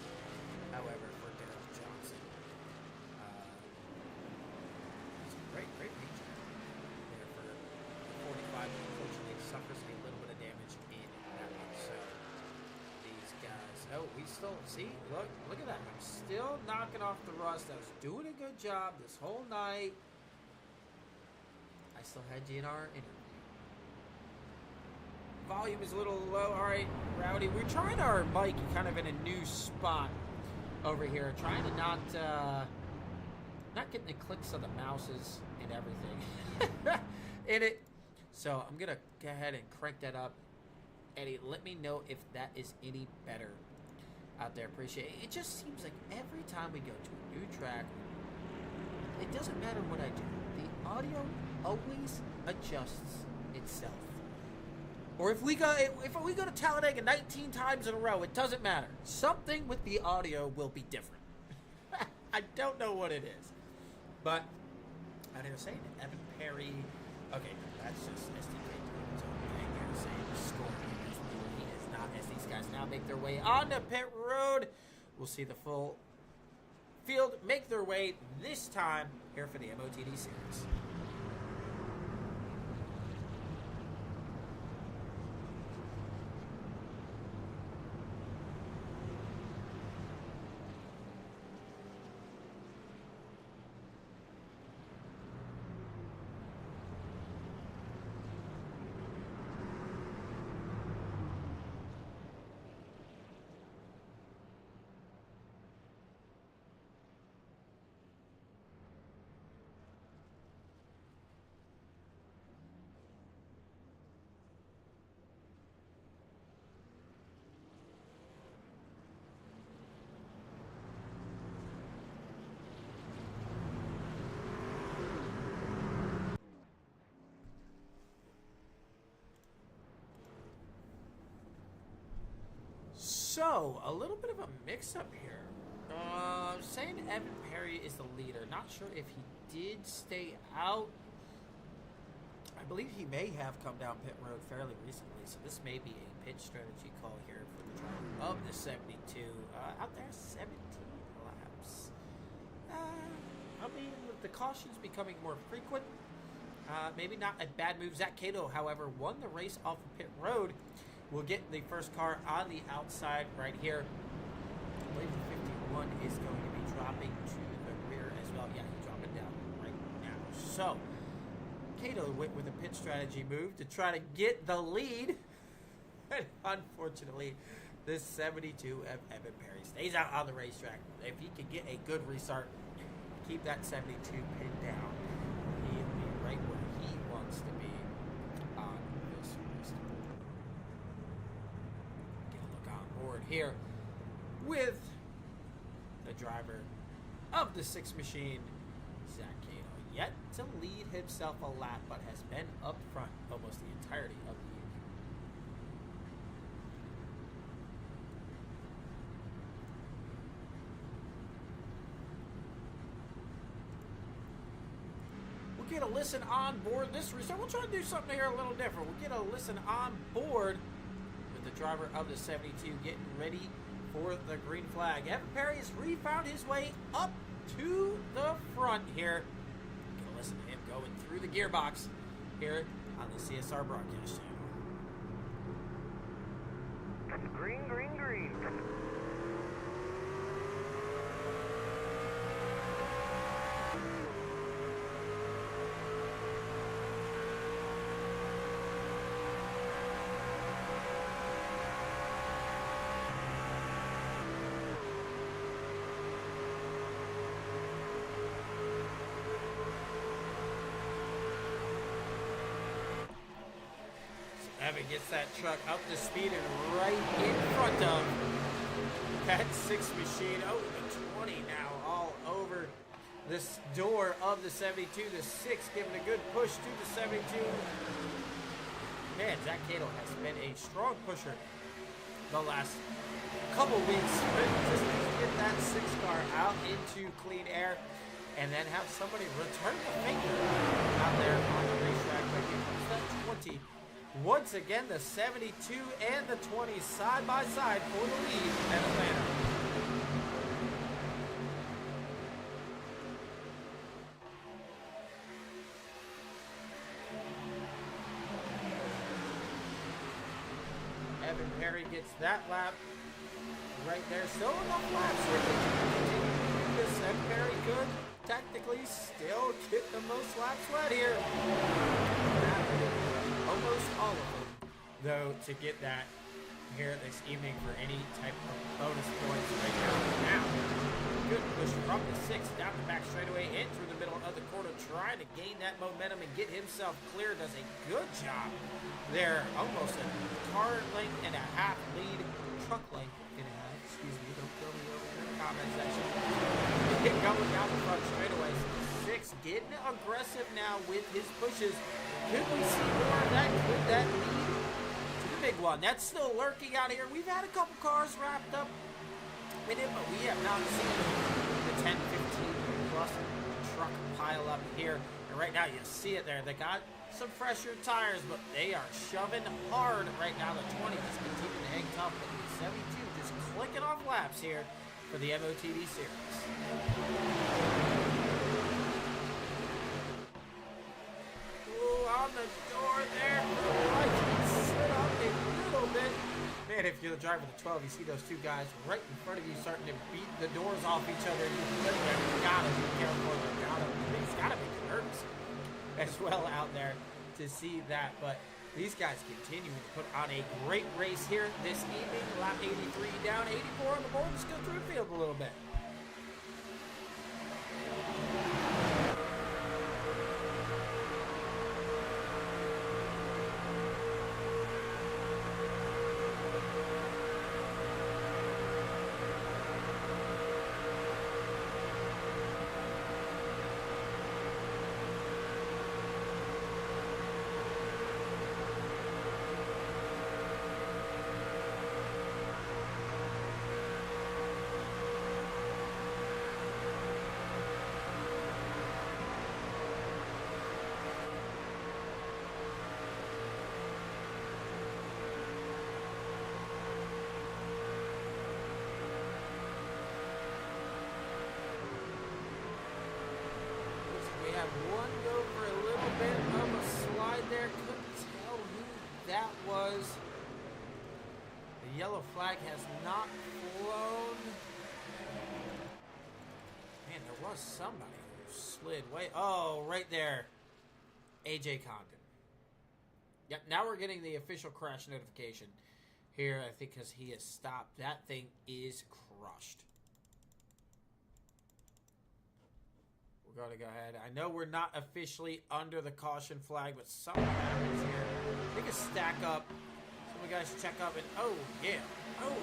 However, for Derek Johnson, it's a great paint job there for the 45. Unfortunately, suffers a little bit of damage in that one. So these guys. Oh, we still see. Look at that. I'm still knocking off the rust. I was doing a good job this whole night. I still had you in our interview. Volume is a little low. All right, Rowdy. We're trying our mic kind of in a new spot over here, trying to not getting the clicks of the mouses and everything in it. So I'm gonna go ahead and crank that up. Eddie, let me know if that is any better out there. Appreciate it. It just seems like every time we go to a new track, it doesn't matter what I do. The audio always adjusts itself. Or if we go to Talladega 19 times in a row, it doesn't matter. Something with the audio will be different. I don't know what it is. But out here saying it, Evan Perry. Okay, that's just SDK doing his own thing here, saying the score. He is not, as these guys now make their way onto pit road. We'll see the full field make their way this time here for the MOTD series. So, a little bit of a mix-up here. Saying Evan Perry is the leader. Not sure if he did stay out. I believe he may have come down pit road fairly recently, so this may be a pit strategy call here for the driver of the 72. Out there, 17 laps. I mean, with the cautions becoming more frequent, maybe not a bad move. Zach Cato, however, won the race off of pit road. We'll get the first car on the outside right here. I believe the 51 is going to be dropping to the rear as well. Yeah, he's dropping down right now. So, Cato went with a pit strategy move to try to get the lead. And unfortunately, this 72 of Evan Perry stays out on the racetrack. If he can get a good restart, keep that 72 pinned down, he'll be right where he wants to be on this race. Get a look on board here with the driver of the 6 machine, Zach Cato. Yet to lead himself a lap, but has been up front almost the entirety of the year. We'll get a listen on board this restart. We'll try to do something here a little different. We'll get a listen on board with the driver of the 72 getting ready for the green flag. Evan Perry has refound his way up to the front here. Gonna listen to him going through the gearbox here on the CSR broadcast channel. Green, green, green. Evan gets that truck up to speed and right in front of that 6 machine. Oh, the 20 now all over this door of the 72. The 6 giving a good push to the 72. Man, Zach Cato has been a strong pusher the last couple weeks. Just to get that 6 car out into clean air and then have somebody return the favor out there on the racetrack. But here comes that 20. Once again, the 72 and the 20 side by side for the lead at Atlanta. Evan Perry gets that lap right there. Still enough laps here to continue this. Evan Perry good. Technically still get the most laps led here. Almost all of them, though, to get that here this evening for any type of bonus points right now. Good push from the 6 down the back straightaway and through the middle of the quarter, trying to gain that momentum and get himself clear. Does a good job there. Almost a car length and a half lead. Truck length and a half. Excuse me, don't kill me over in the comment section. Coming down the front straightaway. 6 getting aggressive now with his pushes. Could we see more of that? Could that lead to the big one? That's still lurking out here. We've had a couple cars wrapped up in it, but we have not seen the 10, 15 plus truck pile up here. And right now you see it there. They got some fresher tires, but they are shoving hard right now. The 20 just continuing to hang tough, but the 72 just clicking off laps here for the MOTD series. On the door there. I can sit up a little bit. Man, if you're the driver of the 12, you see those two guys right in front of you starting to beat the doors off each other. You gotta be careful. It's gotta be nervous as well out there to see that. But these guys continuing to put on a great race here this evening. Lap 83 down, 84 on the board. Let's go through the field a little bit. One go for a little bit of a slide there. Couldn't tell who that was. The yellow flag has not flown. Man, there was somebody who slid way. Oh, right there. AJ Condon. Yep, now we're getting the official crash notification here, I think, because he has stopped. That thing is crushed. We're going to go ahead. I know we're not officially under the caution flag, but something happens here. They can stack up. Some of the guys check up and, oh, yeah. Oh.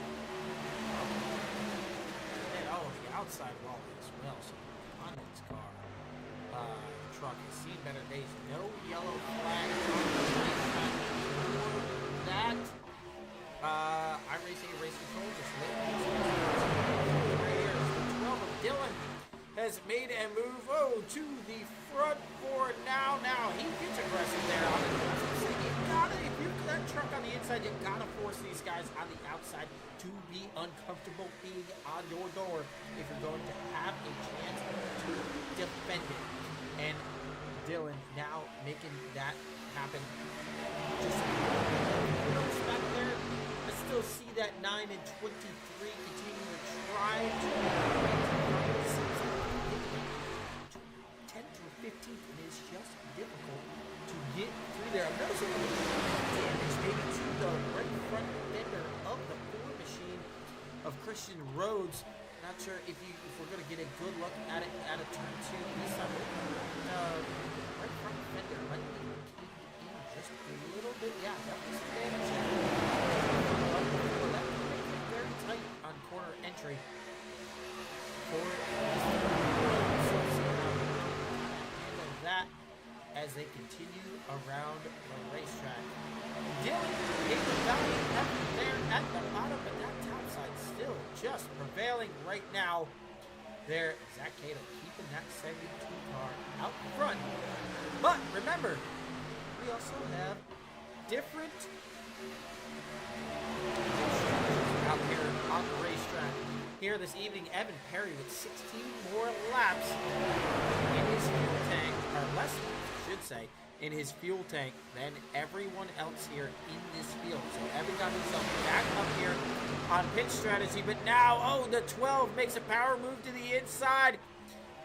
And, oh, the outside wall as well. So Condon's car, truck has seen better days. No yellow flag. That, iRacing Race Control just lit. Right here is the 12 of Dylan. Has made a move, to the front for now. Now, he gets aggressive there on it. If you've got that truck on the inside, you gotta force these guys on the outside to be uncomfortable being on your door if you're going to have a chance to defend it. And Dylan now making that happen. Just back there. I still see that 9 and 23 continuing to try to 15th, and it's just difficult to get through there. I'm noticing a little damage maybe to the right front fender of the Ford machine of Christian Rhodes. Not sure if we're going to get a good look at it at a turn 2 this time. Right front fender might be caved in just a little bit. Yeah, definitely some damage there. That can make it very tight on corner entry for they continue around the racetrack. Dylan gave the valiant effort there at the bottom, but that top side still just prevailing right now. There, Zach Cato keeping that 72 car out front. But remember, we also have different out here on the racetrack. Here this evening, Evan Perry with 16 more laps in his fuel tank, or less, I should say, in his fuel tank than everyone else here in this field. So Evan got himself back up here on pit strategy, but now, oh, the 12 makes a power move to the inside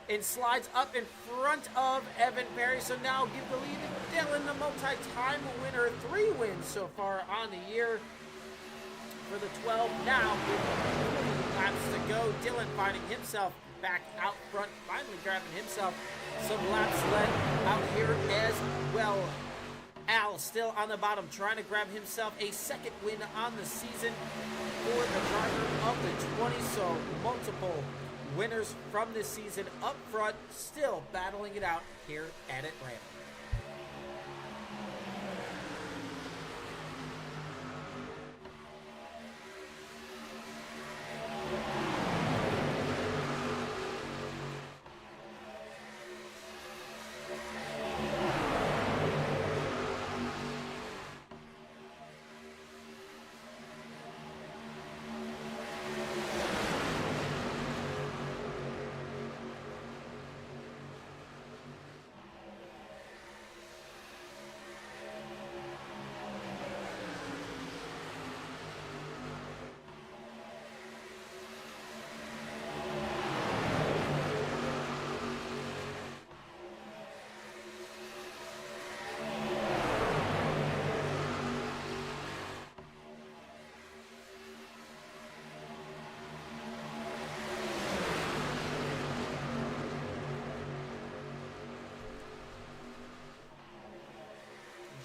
and slides up in front of Evan Perry. So now give the lead to Dylan, the multi-time winner, 3 wins so far on the year for the 12. Now, with 20 laps to go, Dylan finding himself back out front, finally grabbing himself some laps led out here as well. Al still on the bottom, trying to grab himself a second win on the season for the driver of the 20. So multiple winners from this season up front, still battling it out here at Atlanta.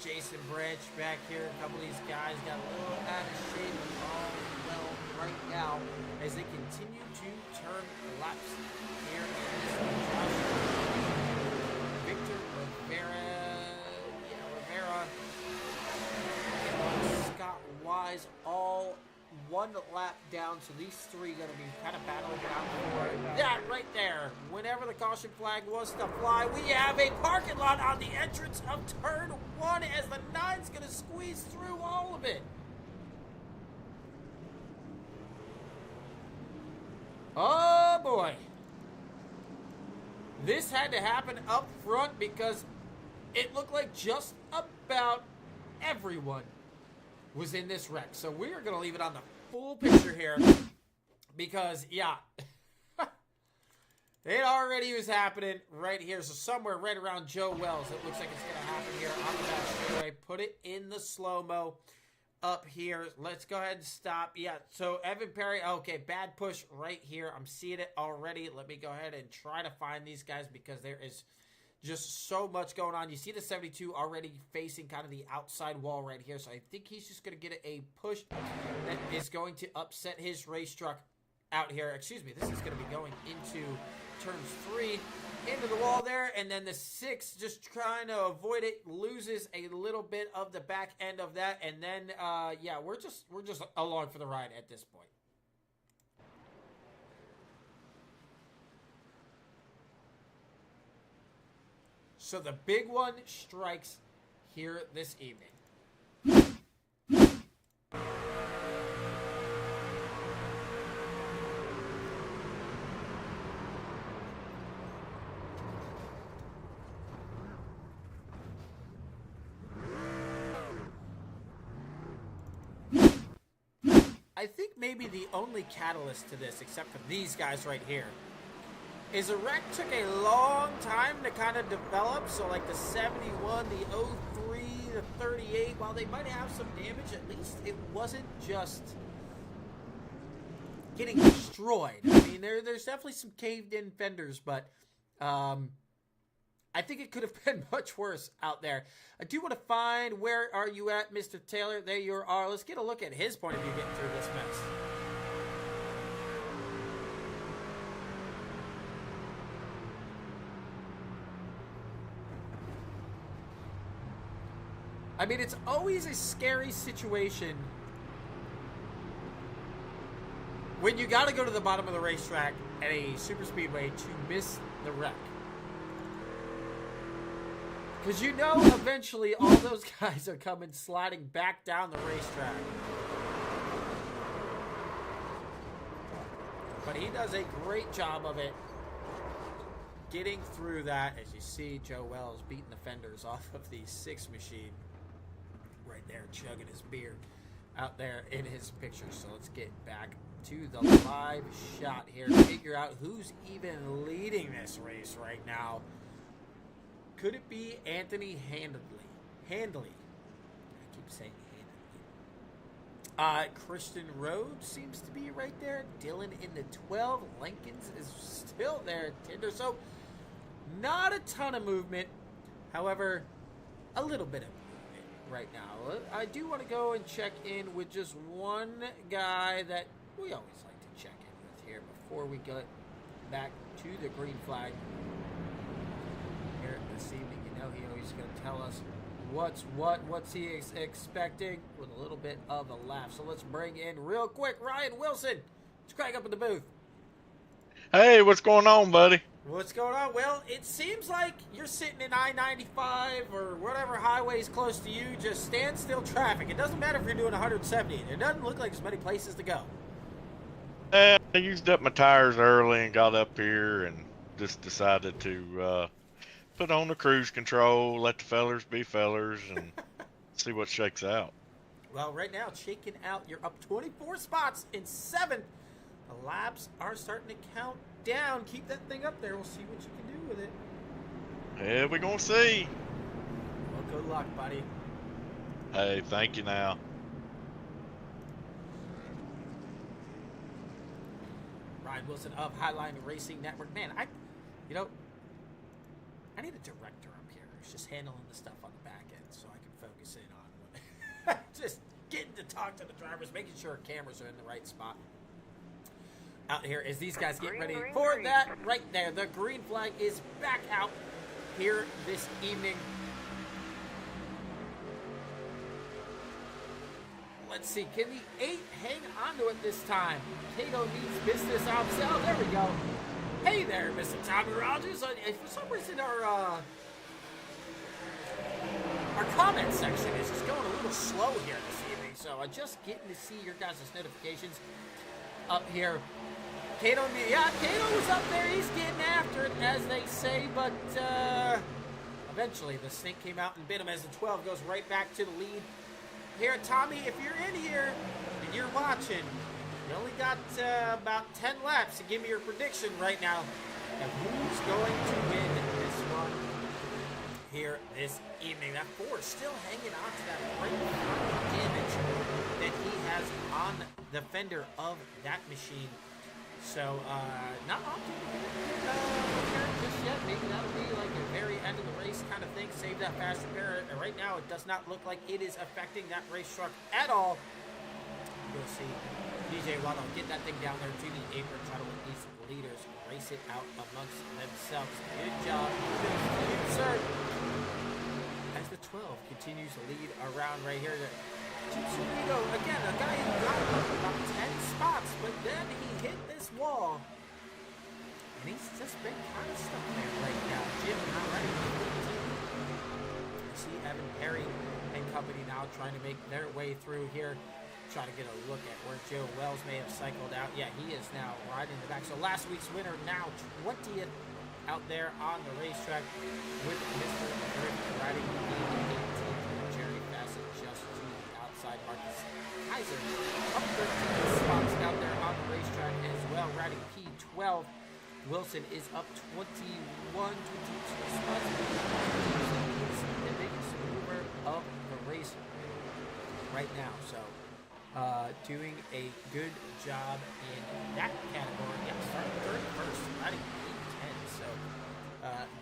Jason Branch back here. A couple of these guys got a little out of shape, all well right now as they continue to turn laps here in this Victor Rivera, and Scott Wise, all 1 lap down. So these 3 going to be kind of battling it out for that right there. Whenever the caution flag was to fly, we have a parking lot on the entrance of turn 1 as the 9's going to squeeze through all of it. Oh boy. This had to happen up front because it looked like just about everyone was in this wreck. So we are going to leave it on the full picture here because, yeah, it already was happening right here. So somewhere right around Joe Wells, it looks like it's going to happen here on the back straightaway. Put it in the slow-mo up here. Let's go ahead and stop. Yeah, so Evan Perry, okay, bad push right here. I'm seeing it already. Let me go ahead and try to find these guys because there is just so much going on. You see the 72 already facing kind of the outside wall right here. So I think he's just going to get a push that is going to upset his race truck out here. Excuse me, this is going to be going into turns 3 into the wall there. And then the 6 just trying to avoid it, loses a little bit of the back end of that. And then, yeah, we're just along for the ride at this point. So the big one strikes here this evening. I think maybe the only catalyst to this, except for these guys right here, is a wreck took a long time to kind of develop. So like the 71, the 03, the 38, while they might have some damage, at least it wasn't just getting destroyed. I mean, there's definitely some caved in fenders, but I think it could have been much worse out there. I do want to find, where are you at, Mr. Taylor? There you are. Let's get a look at his point of view getting through this mess. I mean, it's always a scary situation when you got to go to the bottom of the racetrack at a super speedway to miss the wreck. Because you know eventually all those guys are coming sliding back down the racetrack. But he does a great job of it, getting through that. As you see, Joe Wells beating the fenders off of the 6 machine. Right there, chugging his beer out there in his picture. So let's get back to the live shot here to figure out who's even leading this race right now. Could it be Anthony Handley? I keep saying Handley. Christian Rhodes seems to be right there. Dylan in the 12. Lincoln's is still there. Tinder. So not a ton of movement. However, a little bit of right now. I do want to go and check in with just one guy that we always like to check in with here before we get back to the green flag here this evening. You know, he always going to tell us what's he expecting with a little bit of a laugh. So let's bring in real quick Ryan Wilson. Let's crack up in the booth. Hey, what's going on, buddy? What's going on? Well, it seems like you're sitting in I-95 or whatever highway's close to you, just standstill traffic. It doesn't matter if you're doing 170. It doesn't look like there's many places to go. I used up my tires early and got up here and just decided to put on the cruise control, let the fellers be fellers, and see what shakes out. Well, right now, shaking out, you're up 24 spots in 7th. The laps are starting to count down. Keep that thing up there. We'll see what you can do with it. Yeah, we're going to see. Well, good luck, buddy. Hey, thank you now. Ryan Wilson of Highline Racing Network. Man, I need a director up here who's just handling the stuff on the back end so I can focus in on just getting to talk to the drivers, making sure cameras are in the right spot. Out here as these guys get ready for that right there. The green flag is back out here this evening. Let's see, can the 8 hang on to it this time? Cato needs business ourselves. There we go. Hey there, Mr. Tommy Rogers. For some reason, our comment section is just going a little slow here this evening. So I'm just getting to see your guys' notifications up here. Cato was up there. He's getting after it, as they say. But eventually, the stink came out and bit him as the 12 goes right back to the lead. Here, Tommy, if you're in here and you're watching, you only got about 10 laps to give me your prediction right now of who's going to win this one here this evening. That Ford still hanging on to that great damage that he has on the fender of that machine. So, not opting just yet. Maybe that'll be like a very end of the race kind of thing. Save that fast repair. Right now, it does not look like it is affecting that race truck at all. You'll see DJ Waddle get that thing down there to the apron, try to let these leaders race it out amongst themselves. Good job. Good, sir. As the 12 continues to lead around right here. Chitsulido, again, a guy who got up about 10 spots, but then he hit this wall. And he's just been kind of stuck there right now. Jim not ready for the team. You see Evan Perry and company now trying to make their way through here. Try to get a look at where Joe Wells may have cycled out. Yeah, he is now right in the back. So last week's winner now 20th out there on the racetrack with Mr. Griffin riding the 18th. Jerry Bassett just to the outside. Marcus Kaiser up 13 spots out there on the racetrack as well, riding P12. Wilson is up 22 spots. He's the biggest mover of the race right now. So doing a good job in that category. Yeah, starting 31st, riding P10. So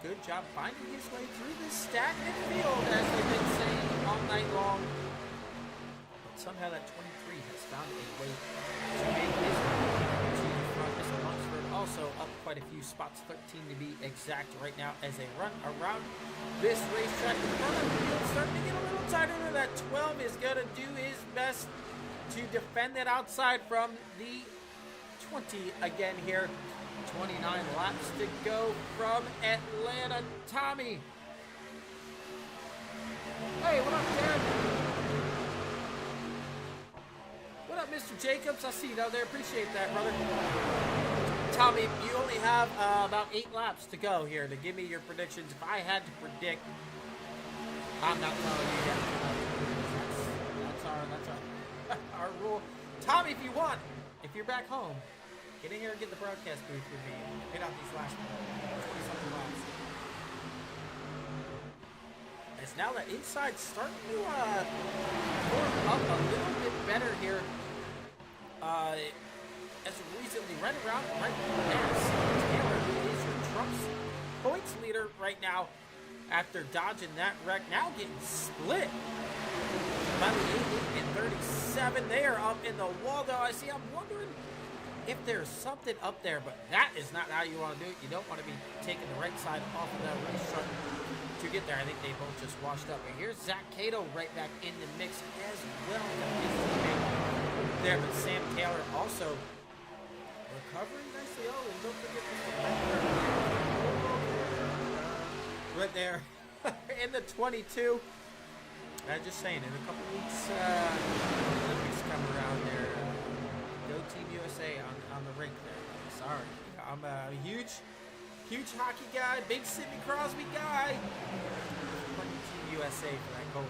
good job finding his way through this stagnant field, as they've been saying all night long. But somehow that 23 has found a way to make his way to the front. Mr. Lunsford also up quite a few spots 13 to be exact right now as they run around this racetrack. The front of the field starting to get a little tighter there. That 12 is going to do his best to defend that outside from the 20 again here. 29 laps to go from Atlanta. Tommy. Hey, what up, Dad? What up, Mr. Jacobs? I see you down there. Appreciate that, brother. Tommy, you only have about 8 laps to go here to give me your predictions. If I had to predict, I'm not telling you yet. That's our rule. Tommy, if you want, if you're back home, get in here and get the broadcast booth with me and hit out these last 20-something laps. As now that inside's starting to form up a little bit better here. As recently, right past Taylor, who is your Trucks points leader right now after dodging that wreck. Now getting split by the 88 and 37. They are up in the wall, though. I'm wondering if there's something up there, but that is not how you want to do it. You don't want to be taking the right side off of that racetrack to get there. I think they both just washed up. And here's Zach Cato right back in the mix as well. There, but Sam Taylor also recovering nicely. Oh, and don't forget right there in the 22. Just saying, in a couple weeks, Olympics come around there. Go Team USA on the rink there. Sorry, I'm a huge hockey guy, big Sidney Crosby guy. Team USA for that goal.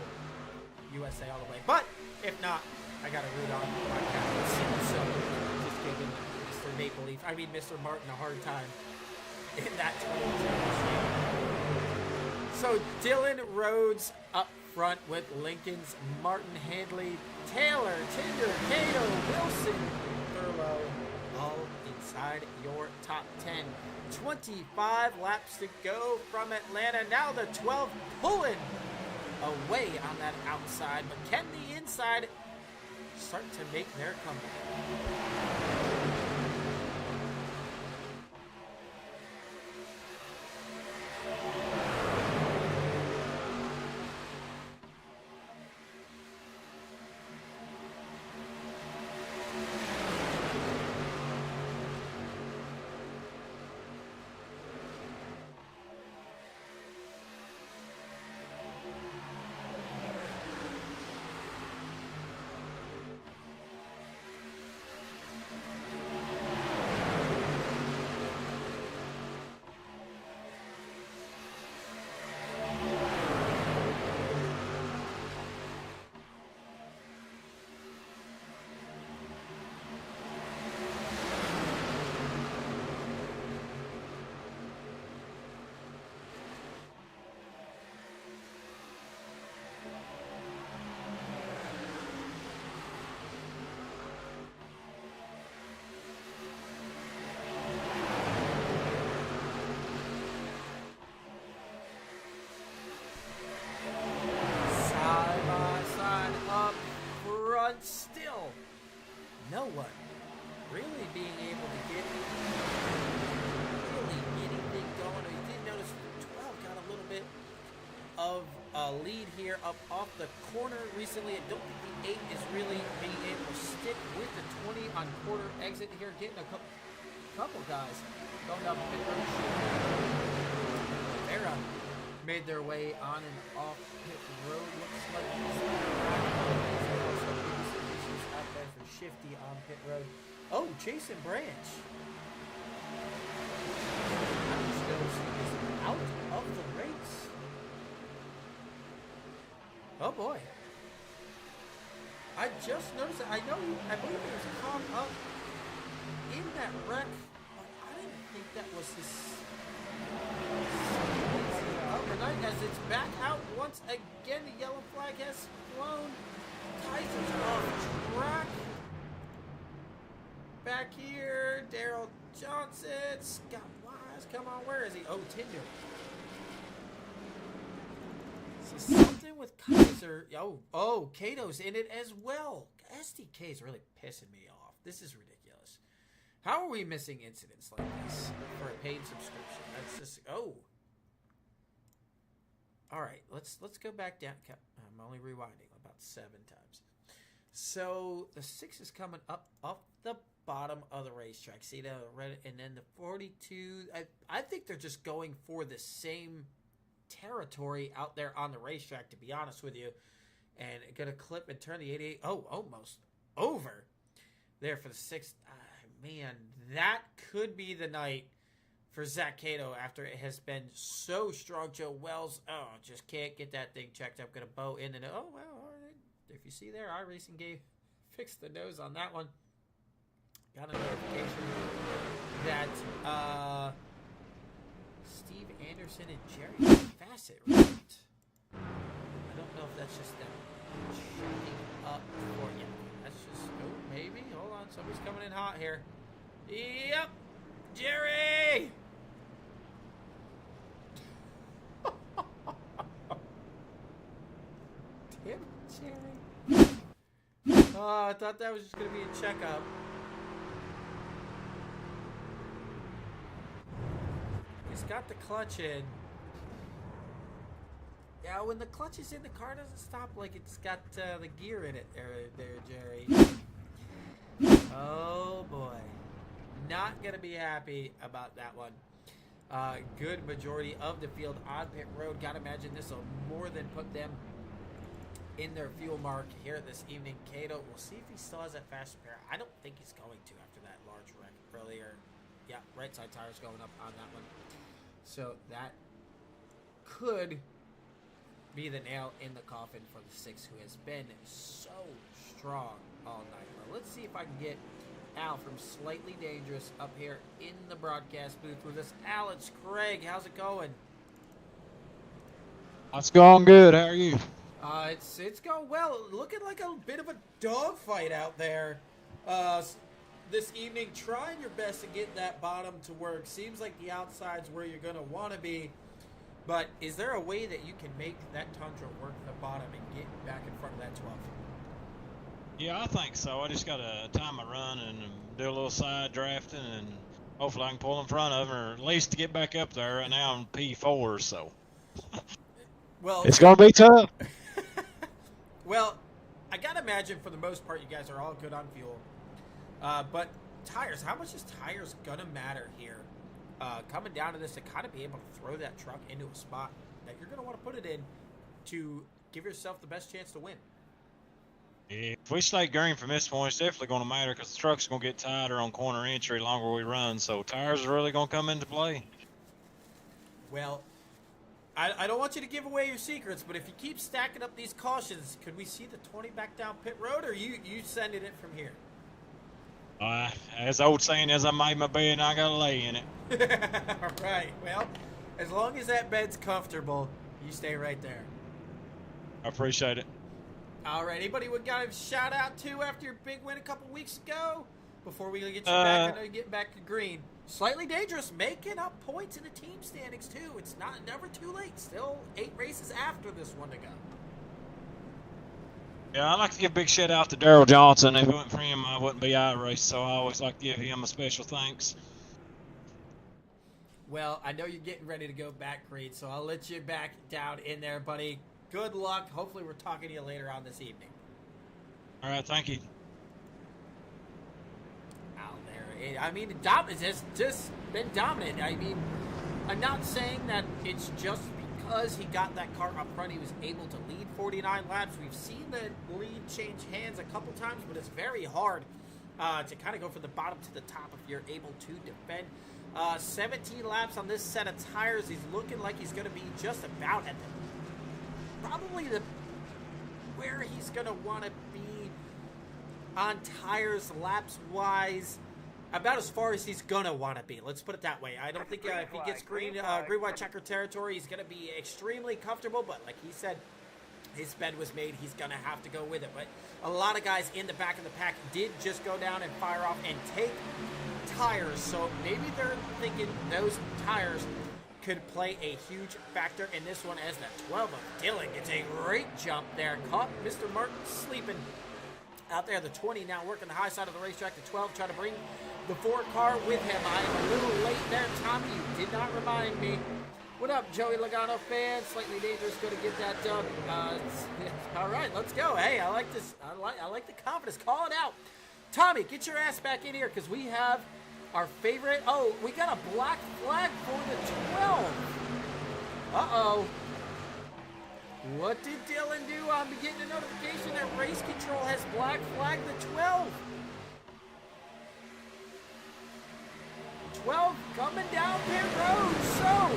USA all the way. But if not, I got to root on my Capitals. So just giving Mr. Martin a hard time in that 22. So Dylan Rhodes up front with Lincoln's Martin, Handley, Taylor, Tinder, Cato, Wilson, Thurlow, all inside your top 10. 25 laps to go from Atlanta. Now the 12 pulling away on that outside, but can the inside start to make their comeback? Still, no one really being able to get really anything going. We did notice the 12 got a little bit of a lead here up off the corner recently. I don't think the 8 is really being able to stick with the 20 on quarter exit here, getting a couple guys going down the pit road. Vera made their way on and off pit road. Looks like Shifty on pit road. Oh, Jason Branch. I just noticed he is out of the race. Oh boy. I just noticed that. I believe he was caught up in that wreck, but I didn't think that was his overnight as it's back out once again. The yellow flag has flown. Kaiser's off track. Back here, Daryl Johnson, Scott Wise, come on, where is he? Oh, Tinder. So something with Kaiser. Oh, Cato's in it as well. SDK is really pissing me off. This is ridiculous. How are we missing incidents like this for a paid subscription? That's just All right, let's go back down. I'm only rewinding about 7 times. So the 6 is coming up off the bottom of the racetrack. See the red, and then the 42. I think they're just going for the same territory out there on the racetrack, to be honest with you. And gonna clip and turn the 88. Oh, almost over there for the 6th. Man, that could be the night for Zach Cato after it has been so strong. Joe Wells, just can't get that thing checked up. Gonna bow in and all right. If you see there, iRacing fixed the nose on that one. Got a notification that Steve Anderson and Jerry Bassett, right? I don't know if that's just them checking up for you. That's just, maybe. Hold on, somebody's coming in hot here. Yep, Jerry! Damn it, Jerry. Oh, I thought that was just going to be a checkup. He's got the clutch in. Yeah, when the clutch is in, the car doesn't stop like it's got the gear in it there, Jerry. Oh, boy. Not going to be happy about that one. Good majority of the field on pit road. Got to imagine this will more than put them in their fuel mark here this evening. Cato, we'll see if he still has that fast repair. I don't think he's going to after that large wreck earlier. Yeah, right side tires going up on that one. So that could be the nail in the coffin for the 6, who has been so strong all night. Well, let's see if I can get Al from Slightly Dangerous up here in the broadcast booth with us. Al, it's Craig. How's it going? It's going good. How are you? It's going well. Looking like a bit of a dogfight out there this evening. Trying your best to get that bottom to work. Seems like the outside's where you're going to want to be. But is there a way that you can make that Tundra work the bottom and get back in front of that 12? Yeah, I think so. I just got to time my run and do a little side drafting, and hopefully I can pull in front of him, or at least to get back up there. Right now I'm P4, so well, it's going to be tough. Well, I got to imagine for the most part you guys are all good on fuel. But tires, how much is tires going to matter here? Coming down to this to kind of be able to throw that truck into a spot that you're going to want to put it in to give yourself the best chance to win. If we stay green from this point, it's definitely going to matter because the truck's going to get tighter on corner entry the longer we run. So tires are really going to come into play. Well, I don't want you to give away your secrets, but if you keep stacking up these cautions, could we see the 20 back down pit road, or you sending it from here? As the old saying is, I made my bed and I got to lay in it. All right. Well, as long as that bed's comfortable, you stay right there. I appreciate it. All right. Anybody we got a shout out to after your big win a couple weeks ago? Before we get you back, I know you get back to green. Slightly Dangerous, making up points in the team standings too. It's never too late. Still 8 races after this one to go. Yeah, I'd like to give a big shout out to Daryl Johnson. If it wasn't for him, I wouldn't be iRace, so I always like to give him a special thanks. Well, I know you're getting ready to go back, Creed, so I'll let you back down in there, buddy. Good luck. Hopefully we're talking to you later on this evening. All right, thank you. Out there. I mean, it's just been dominant. I mean, I'm not saying that it's just because he got that car up front, he was able to lead 49 laps. We've seen the lead change hands a couple times, but it's very hard to kind of go from the bottom to the top if you're able to defend. 17 laps on this set of tires. He's looking like he's going to be just about at where he's going to want to be on tires laps wise. About as far as he's going to want to be. Let's put it that way. I don't think if he gets green, white checker territory, he's going to be extremely comfortable. But like he said, his bed was made. He's going to have to go with it. But a lot of guys in the back of the pack did just go down and fire off and take tires. So maybe they're thinking those tires could play a huge factor in this one, as the 12 of Dylan gets a great jump there. Caught Mr. Martin sleeping Out there, the 20 now working the high side of the racetrack. The 12 trying to bring the 4 car with him. I am a little late there, Tommy. You did not remind me. What up, Joey Logano fan? Slightly Dangerous, going to get that dub. All right, let's go. Hey, I like this. I like the confidence. Call it out. Tommy, get your ass back in here because we have our favorite. Oh, we got a black flag for the 12. Uh-oh. What did Dylan do? I'm getting a notification that Race Control has black flagged the 12. 12 coming down pit road. So,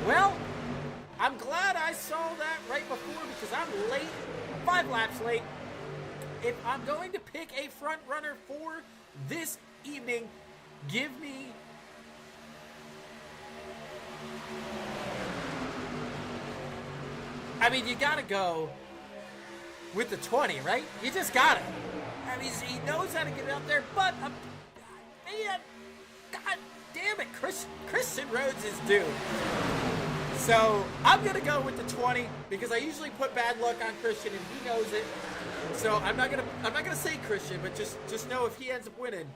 well, I'm glad I saw that right before because I'm late, 5 laps late. If I'm going to pick a front runner for this evening, give me I mean, you gotta go with the 20, right? You just gotta. I mean, he knows how to get out there, but, man, God damn it, Christian Rhodes is due. So, I'm gonna go with the 20, because I usually put bad luck on Christian, and he knows it. So, I'm not gonna say Christian, but just know if he ends up winning,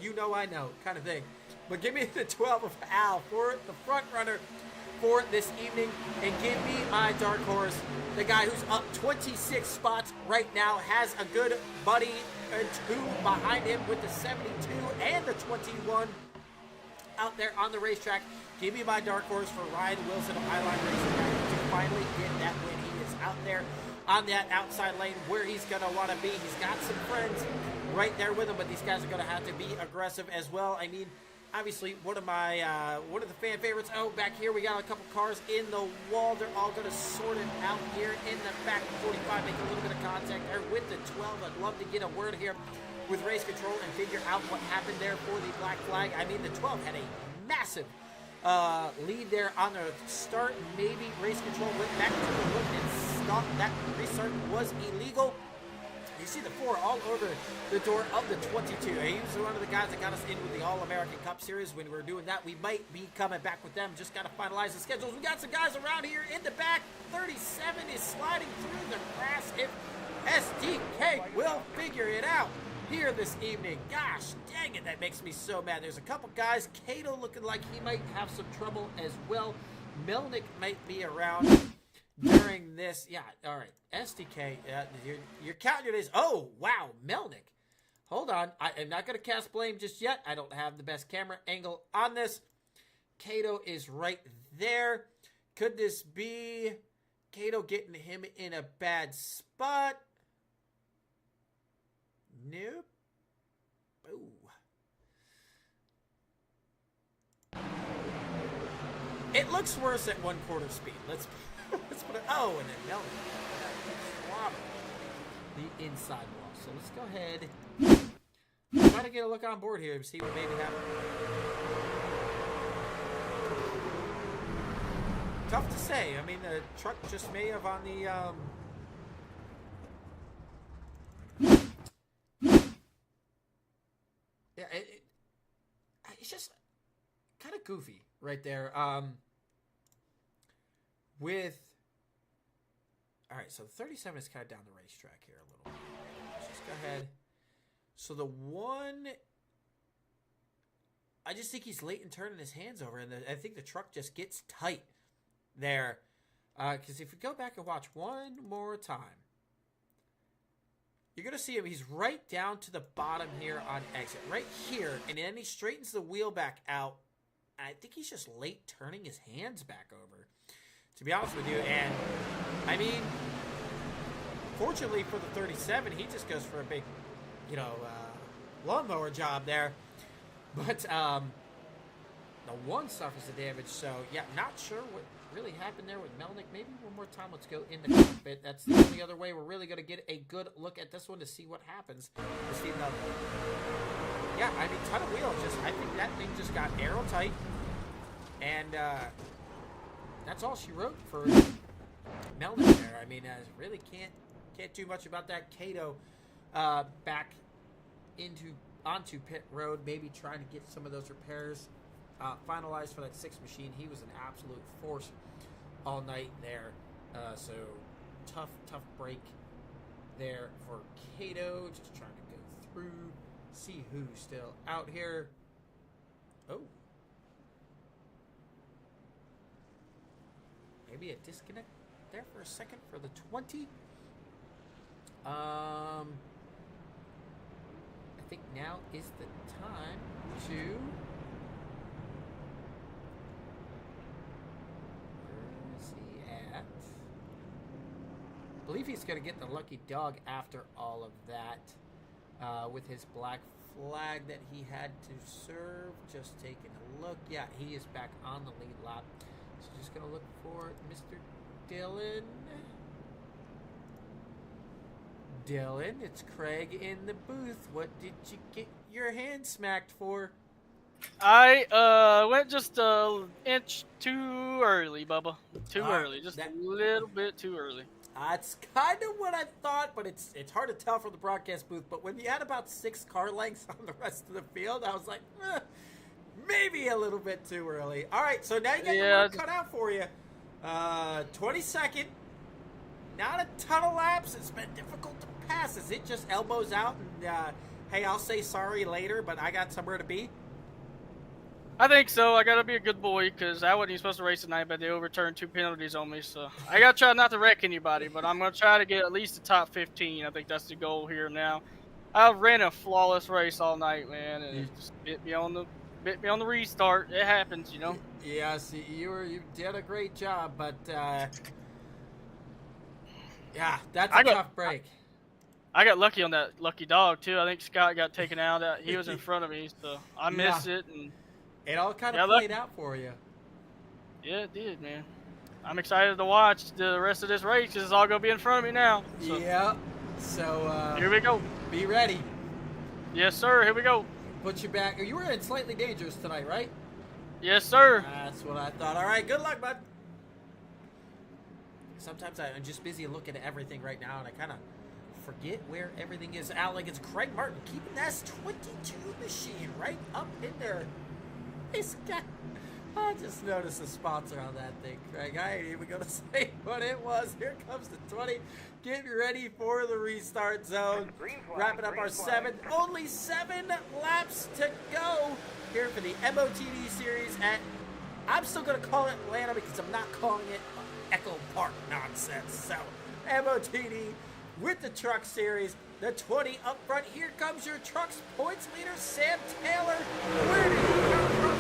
you know I know, kind of thing. But give me the 12 of Al for the front runner for this evening, and give me my dark horse, the guy who's up 26 spots right now, has a good buddy or 2 behind him with the 72 and the 21 out there on the racetrack. Give me my dark horse for Ryan Wilson of Highline Racing to finally get that win. He is out there on that outside lane where he's going to want to be. He's got some friends right there with him, but these guys are going to have to be aggressive as well. I mean, obviously, one of the fan favorites. Oh, back here we got a couple cars in the wall. They're all going to sort it out here in the back. 45 make a little bit of contact there with the 12. I'd love to get a word here with Race Control and figure out what happened there for the black flag. I mean, the 12 had a massive lead there on the start. Maybe Race Control went back to the hook and stopped. That restart was illegal. You see the 4 all over the door of the 22. He was one of the guys that got us in with the All-American Cup Series. When we're doing that, we might be coming back with them. Just got to finalize the schedules. We got some guys around here in the back. 37 is sliding through the grass. If SDK will figure it out here this evening. Gosh, dang it, that makes me so mad. There's a couple guys. Cato looking like he might have some trouble as well. Melnick might be around during this. Yeah, all right. SDK, you're counting your days. Oh, wow, Melnick. Hold on. I am not going to cast blame just yet. I don't have the best camera angle on this. Cato is right there. Could this be Cato getting him in a bad spot? Nope. Ooh. It looks worse at 1/4 speed. Let's put it. Oh, and then Melnick. The inside wall. So let's go ahead. Try to get a look on board here and see what maybe happened. Tough to say. I mean, the truck just may have on the yeah, it's just kind of goofy right there. With all right, so the 37 is kind of down the racetrack here a little bit. Let's just go ahead. So the 1, I just think he's late in turning his hands over, and I think the truck just gets tight there. Because if we go back and watch one more time, you're going to see him. He's right down to the bottom here on exit. Right here, and then he straightens the wheel back out. And I think he's just late turning his hands back over, to be honest with you. And I mean, fortunately for the 37, he just goes for a big, lawnmower job there. But the 1 suffers the damage. So, yeah, not sure what really happened there with Melnick. Maybe one more time. Let's go in the cockpit. That's the only other way we're really going to get a good look at this one to see what happens. Yeah, I mean, ton of wheel. I think that thing just got aerotight. And that's all she wrote for Melnick there. I mean, really can't do much about that. Cato back onto pit road, maybe trying to get some of those repairs finalized for that 6 machine. He was an absolute force all night there. So tough break there for Cato. Just trying to go through, see who's still out here. Oh. Maybe a disconnect there for a second for the 20. I think now is the time to... Where is he at? I believe he's going to get the lucky dog after all of that with his black flag that he had to serve. Just taking a look. Yeah, he is back on the lead lap. So just going to look for Mr. Dylan. Dylan, it's Craig in the booth. What did you get your hand smacked for? I went just an inch too early, Bubba. Too early, just a little bit too early. That's kind of what I thought, but it's hard to tell from the broadcast booth. But when you had about 6 car lengths on the rest of the field, I was like, maybe a little bit too early. All right, so now you got your work cut out for you. 22nd. Not a ton of laps. It's been difficult to pass. Is it just elbows out and, hey, I'll say sorry later, but I got somewhere to be? I think so. I got to be a good boy because I wasn't even supposed to race tonight, but they overturned 2 penalties on me. So I got to try not to wreck anybody, but I'm going to try to get at least the top 15. I think that's the goal here now. I ran a flawless race all night, man, and it just bit me on the restart. It happens, you know. Yes, you did a great job, but yeah, that's a tough break. I got lucky on that lucky dog too. I think Scott got taken out. He was in front of me, so I missed it, and it all kind of played out for you. Yeah, it did, man. I'm excited to watch the rest of this race because it's all gonna be in front of me now. So. Yeah. So here we go. Be ready. Yes, sir. Here we go. Put you back. You were in Slightly Dangerous tonight, right? Yes, sir. That's what I thought. All right. Good luck, bud. Sometimes I'm just busy looking at everything right now, and I kind of forget where everything is. Alec, it's Craig Martin keeping that 22 machine right up in there. He's got... I just noticed the sponsor on that thing, Craig. I ain't even going to say what it was. Here comes the 20. Get ready for the restart zone. Wrapping up our 7th. Only 7 laps to go here for the MOTD series at... I'm still going to call it Atlanta because I'm not calling it Echo Park nonsense. So, MOTD with the Truck Series, the 20 up front. Here comes your Trucks points leader, Sam Taylor. Where did he come from?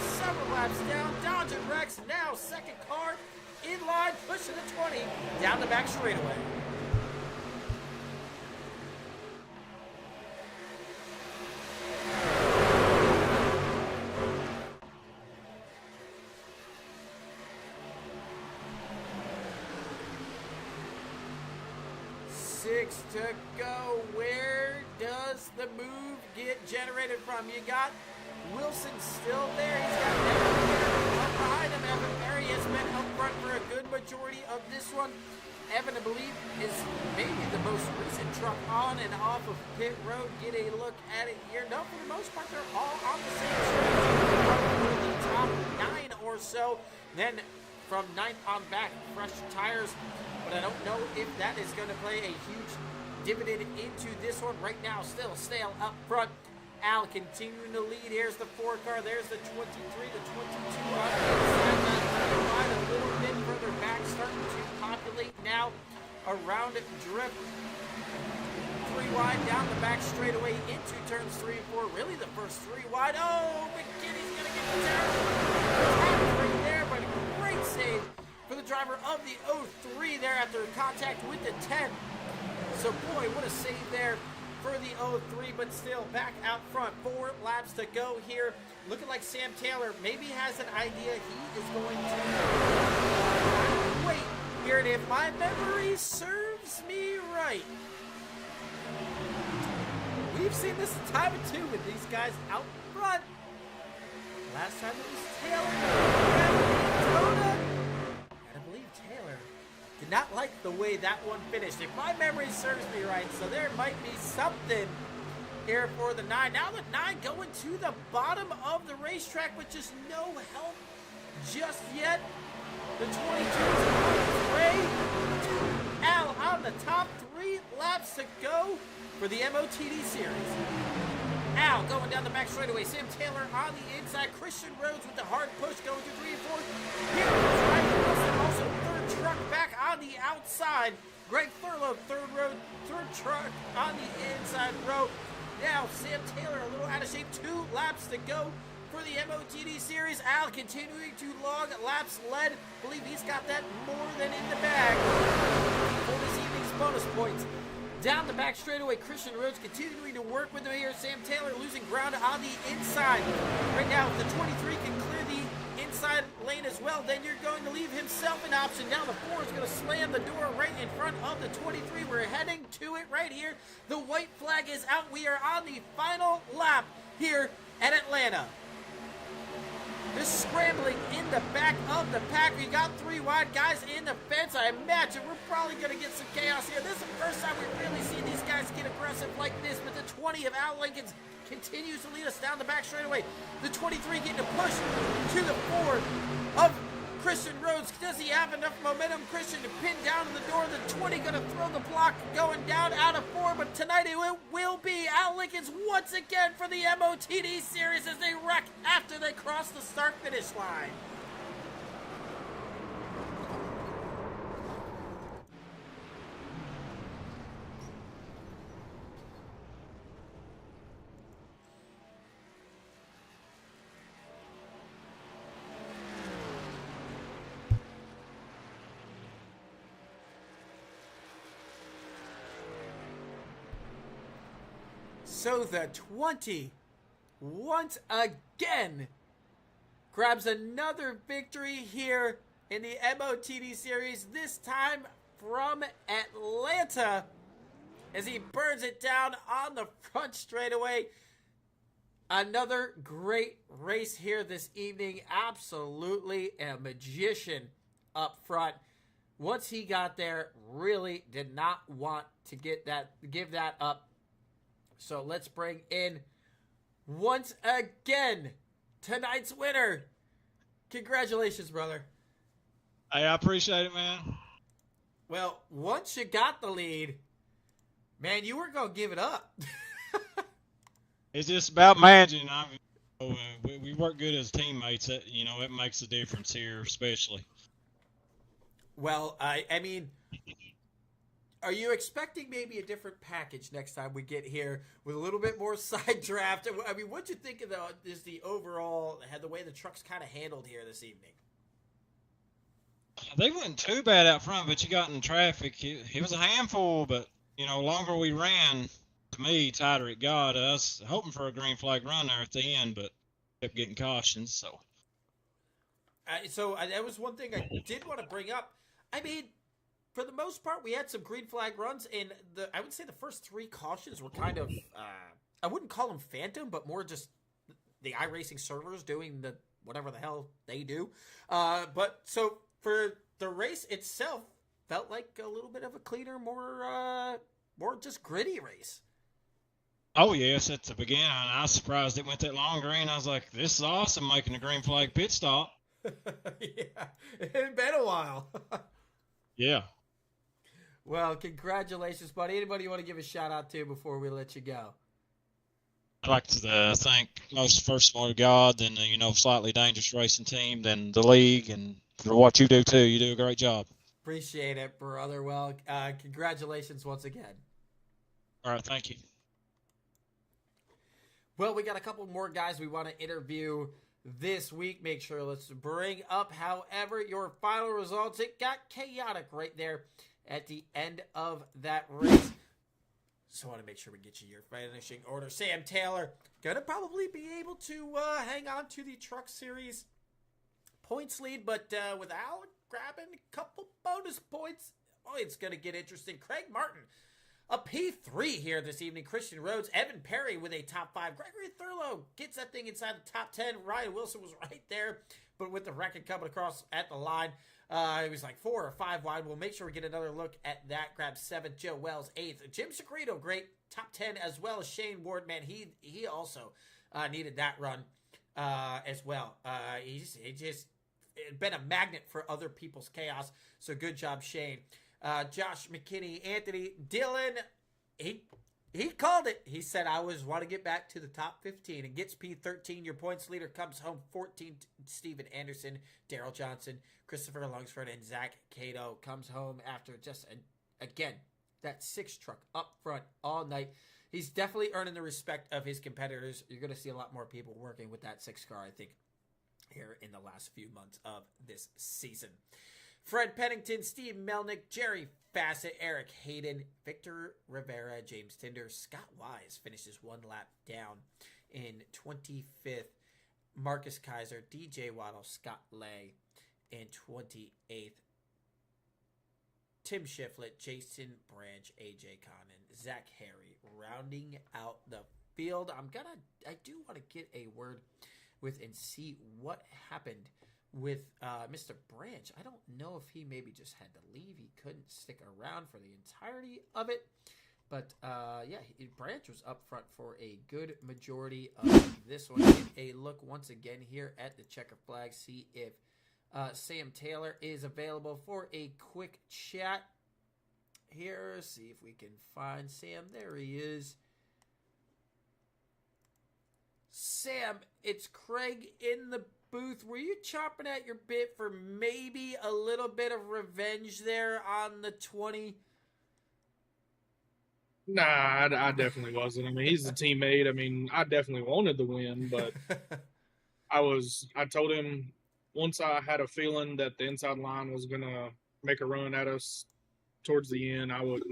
Several laps down. Dodging Rex, now second car in line, pushing the 20 down the back straightaway. Six to go. Where does the move get generated from? You got Wilson still there. He's got Evan Berry up behind him. Evan Berry has been up front for a good majority of this one. Evan, I believe, is maybe the most recent truck on and off of pit road. Get a look at it here. No, for the most part, they're all on the same stretch. The top 9 or so. Then from 9th on back, fresh tires. But I don't know if that is going to play a huge dividend into this one. Right now, still Stale up front. Al continuing to lead. Here's the 4 car. There's the 23, the 22 on the inside. That a little bit further back, starting to populate now around drift. 3 wide down the back straightaway into turns 3 and 4. Really the first 3 wide. Oh, McKinney's going to get the tap right there, but a great save for the driver of the 03 there after contact with the 10. So, boy, what a save there for the 03, but still back out front. 4 laps to go here. Looking like Sam Taylor maybe has an idea he is going to wait here. And if my memory serves me right, we've seen this time or two with these guys out front. Last time it was Taylor. I believe Taylor did not like the way that one finished, if my memory serves me right. So there might be something here for the 9. Now the 9 going to the bottom of the racetrack with just no help just yet. The 22 is on its way. Al down. The top 3 laps to go for the MOTD series. Al going down the back straightaway. Sam Taylor on the inside. Christian Rhodes with the hard push going through 3 and 4. Here comes Ryan Wilson, also third truck back on the outside. Greg Thurlow, third truck on the inside row. Now Sam Taylor a little out of shape. 2 laps to go for the MOTD series. Al continuing to log laps led. Believe he's got that more than in the bag for this evening's bonus points. Down the back straightaway, Christian Rhodes continuing to work with him here. Sam Taylor losing ground on the inside. Right now, if the 23 can clear the inside lane as well, then you're going to leave himself an option. Now the 4 is going to slam the door right in front of the 23. We're heading to it right here. The white flag is out. We are on the final lap here at Atlanta. Just scrambling in the back of the pack. We got 3 wide guys in the fence. I imagine we're probably going to get some chaos here. This is the first time we've really seen these guys get aggressive like this. But the 20 of Al Lincoln continues to lead us down the back straightaway. The 23 getting a push to the 4 of Christian Rhodes. Does he have enough momentum? Christian to pin down the door. The 20 going to throw the block going down out of 4. But tonight it will be Al Lincoln's once again for the MOTD series as they wreck after they cross the start-finish line. So the 20, once again, grabs another victory here in the MOTD series, this time from Atlanta, as he burns it down on the front straightaway. Another great race here this evening. Absolutely a magician up front. Once he got there, really did not want to give that up. So let's bring in, once again, tonight's winner. Congratulations, brother. Hey, I appreciate it, man. Well, once you got the lead, man, you weren't going to give it up. It's just about managing. We work good as teammates. It makes a difference here, especially. Well, I mean, are you expecting maybe a different package next time we get here with a little bit more side draft? I mean, what'd you think of the overall, the way the trucks kind of handled here this evening? They wasn't too bad out front, but you got in traffic. It was a handful, but, longer we ran, to me, tighter it got. I was hoping for a green flag run there at the end, but kept getting cautions, so. That was one thing I did want to bring up. I mean, for the most part, we had some green flag runs, and I would say the first 3 cautions were kind of, I wouldn't call them phantom, but more just the iRacing servers doing whatever the hell they do. But so for the race itself, felt like a little bit of a cleaner, more just gritty race. Oh, yes, at the beginning. I was surprised it went that long green. I was like, this is awesome, making a green flag pit stop. Yeah, it had been a while. Yeah. Well, congratulations, buddy. Anybody you want to give a shout out to before we let you go? I'd like to thank first of all God, then Slightly Dangerous Racing Team, then the league, and for what you do too. You do a great job. Appreciate it, brother. Well, congratulations once again. All right, thank you. Well, we got a couple more guys we want to interview this week. Make sure let's bring up, however, your final results. It got chaotic right there at the end of that race. So I want to make sure we get you your finishing order. Sam Taylor going to probably be able to hang on to the Truck Series points lead, but without grabbing a couple bonus points, it's going to get interesting. Craig Martin, a P3 here this evening. Christian Rhodes, Evan Perry with a top 5. Gregory Thurlow gets that thing inside the top 10. Ryan Wilson was right there, but with the record coming across at the line, it was like 4 or 5 wide. We'll make sure we get another look at that. Grab 7th. Joe Wells, 8th. Jim Secreto, great. Top 10 as well as Shane Ward. Man, he also needed that run as well. He's just been a magnet for other people's chaos. So good job, Shane. Josh McKinney, Anthony, Dylan, he called it. He said, I want to get back to the top 15 and gets P13. Your points leader comes home 14. Steven Anderson, Daryl Johnson, Christopher Lungsford, and Zach Cato comes home after just, again, that 6 truck up front all night. He's definitely earning the respect of his competitors. You're going to see a lot more people working with that 6 car, I think, here in the last few months of this season. Fred Pennington, Steve Melnick, Jerry Fassett, Eric Hayden, Victor Rivera, James Tinder, Scott Wise finishes 1 lap down in 25th. Marcus Kaiser, DJ Waddle, Scott Lay in 28th. Tim Shiflett, Jason Branch, AJ Connon, Zach Harry rounding out the field. I do want to get a word with and see what happened with Mr. Branch. I don't know if he maybe just had to leave. He couldn't stick around for the entirety of it. But, Branch was up front for a good majority of this one. Get a look once again here at the checker flag. See if Sam Taylor is available for a quick chat here. See if we can find Sam. There he is. Sam, it's Craig in the booth. Were you chopping at your bit for maybe a little bit of revenge there on the 20? Nah, I definitely wasn't. I mean, he's a teammate. I mean, I definitely wanted the win, but I told him once I had a feeling that the inside line was going to make a run at us towards the end, I would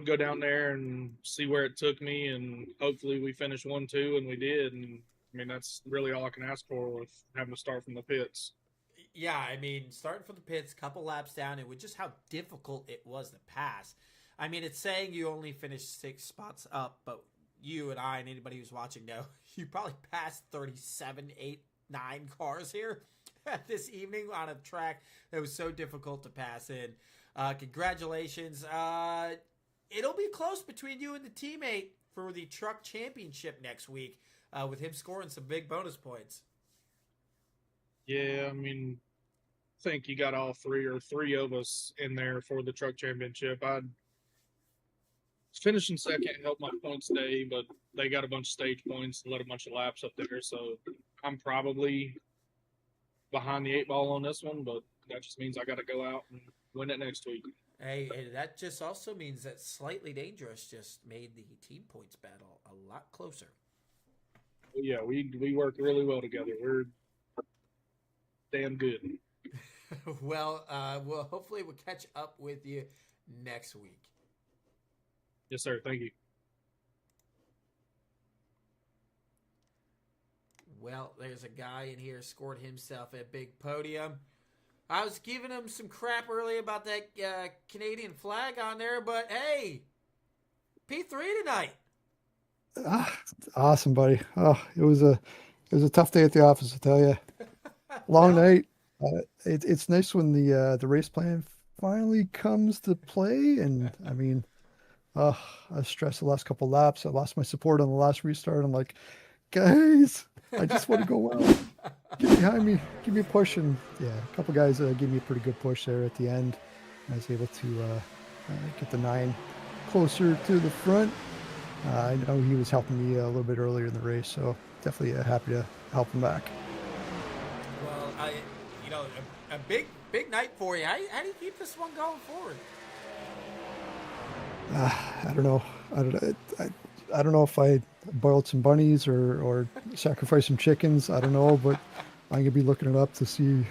go down there and see where it took me, and hopefully we finished 1-2, and we did. And I mean, that's really all I can ask for with having to start from the pits. Yeah, I mean, starting from the pits, couple laps down, and with just how difficult it was to pass. I mean, it's saying you only finished 6 spots up, but you and I and anybody who's watching know you probably passed 37, 8, 9 cars here this evening on a track that was so difficult to pass in. Congratulations. It'll be close between you and the teammate for the truck championship next week, with him scoring some big bonus points. Yeah, I mean, I think you got all three of us in there for the truck championship. I finishing second helped my points day, but they got a bunch of stage points and let a bunch of laps up there, so I'm probably behind the 8 ball on this one, but that just means I got to go out and win it next week. Hey, that just also means that Slightly Dangerous just made the team points battle a lot closer. Yeah, we work really well together. We're damn good. Well, hopefully we'll catch up with you next week. Yes, sir. Thank you. Well, there's a guy in here scored himself a big podium. I was giving him some crap earlier about that Canadian flag on there, but hey, P3 tonight. Awesome, buddy. Oh, it was a tough day at the office, I tell you. Long night. It's nice when the race plan finally comes to play, and I mean, I was stressed the last couple laps. I lost my support on the last restart. I'm like, guys, I just want to go well. Get behind me, give me a push, and yeah, a couple guys gave me a pretty good push there at the end. I was able to get the 9 closer to the front. I know he was helping me a little bit earlier in the race, so definitely happy to help him back. Well, a big night for you. How do you keep this one going forward? I don't know. I don't know if I boiled some bunnies or sacrificed some chickens. I don't know, but I'm gonna be looking it up to see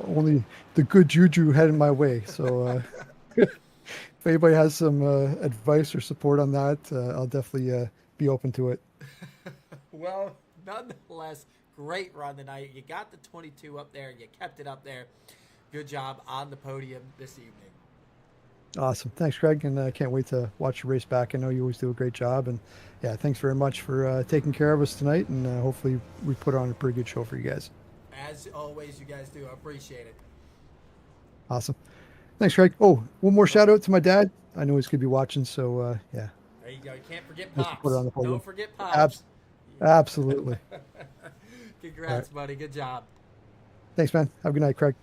only the good juju heading my way. So if anybody has some advice or support on that, I'll definitely be open to it. Well, nonetheless, great run tonight. You got the 22 up there. You kept it up there. Good job on the podium this evening. Awesome. Thanks, Craig, and I can't wait to watch your race back. I know you always do a great job, and yeah, thanks very much for taking care of us tonight, and hopefully we put on a pretty good show for you guys. As always, you guys do. I appreciate it. Awesome. Thanks, Craig. Oh, one more shout out to my dad. I know he's going to be watching, so yeah. There you go. You can't forget Let's Pops. put it on the podium. Don't forget Pops. Absolutely. Congrats, buddy. Good job. Thanks, man. Have a good night, Craig.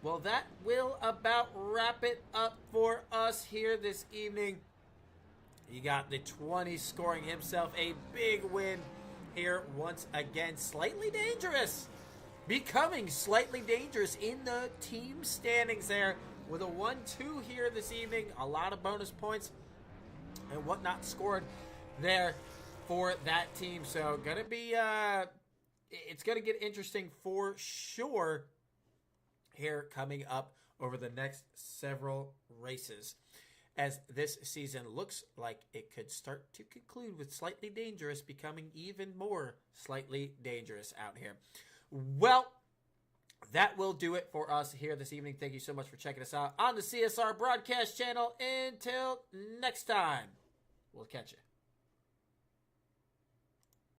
Well, that will about wrap it up for us here this evening. You got the 20 scoring himself a big win here once again. Slightly dangerous. Becoming slightly dangerous in the team standings there with a 1-2 here this evening. A lot of bonus points and whatnot scored there for that team. So gonna be it's gonna get interesting for sure here coming up over the next several races, as this season looks like it could start to conclude with slightly dangerous becoming even more slightly dangerous out here. Well, that will do it for us here this evening. Thank you so much for checking us out on the CSR broadcast channel. Until next time, we'll catch you.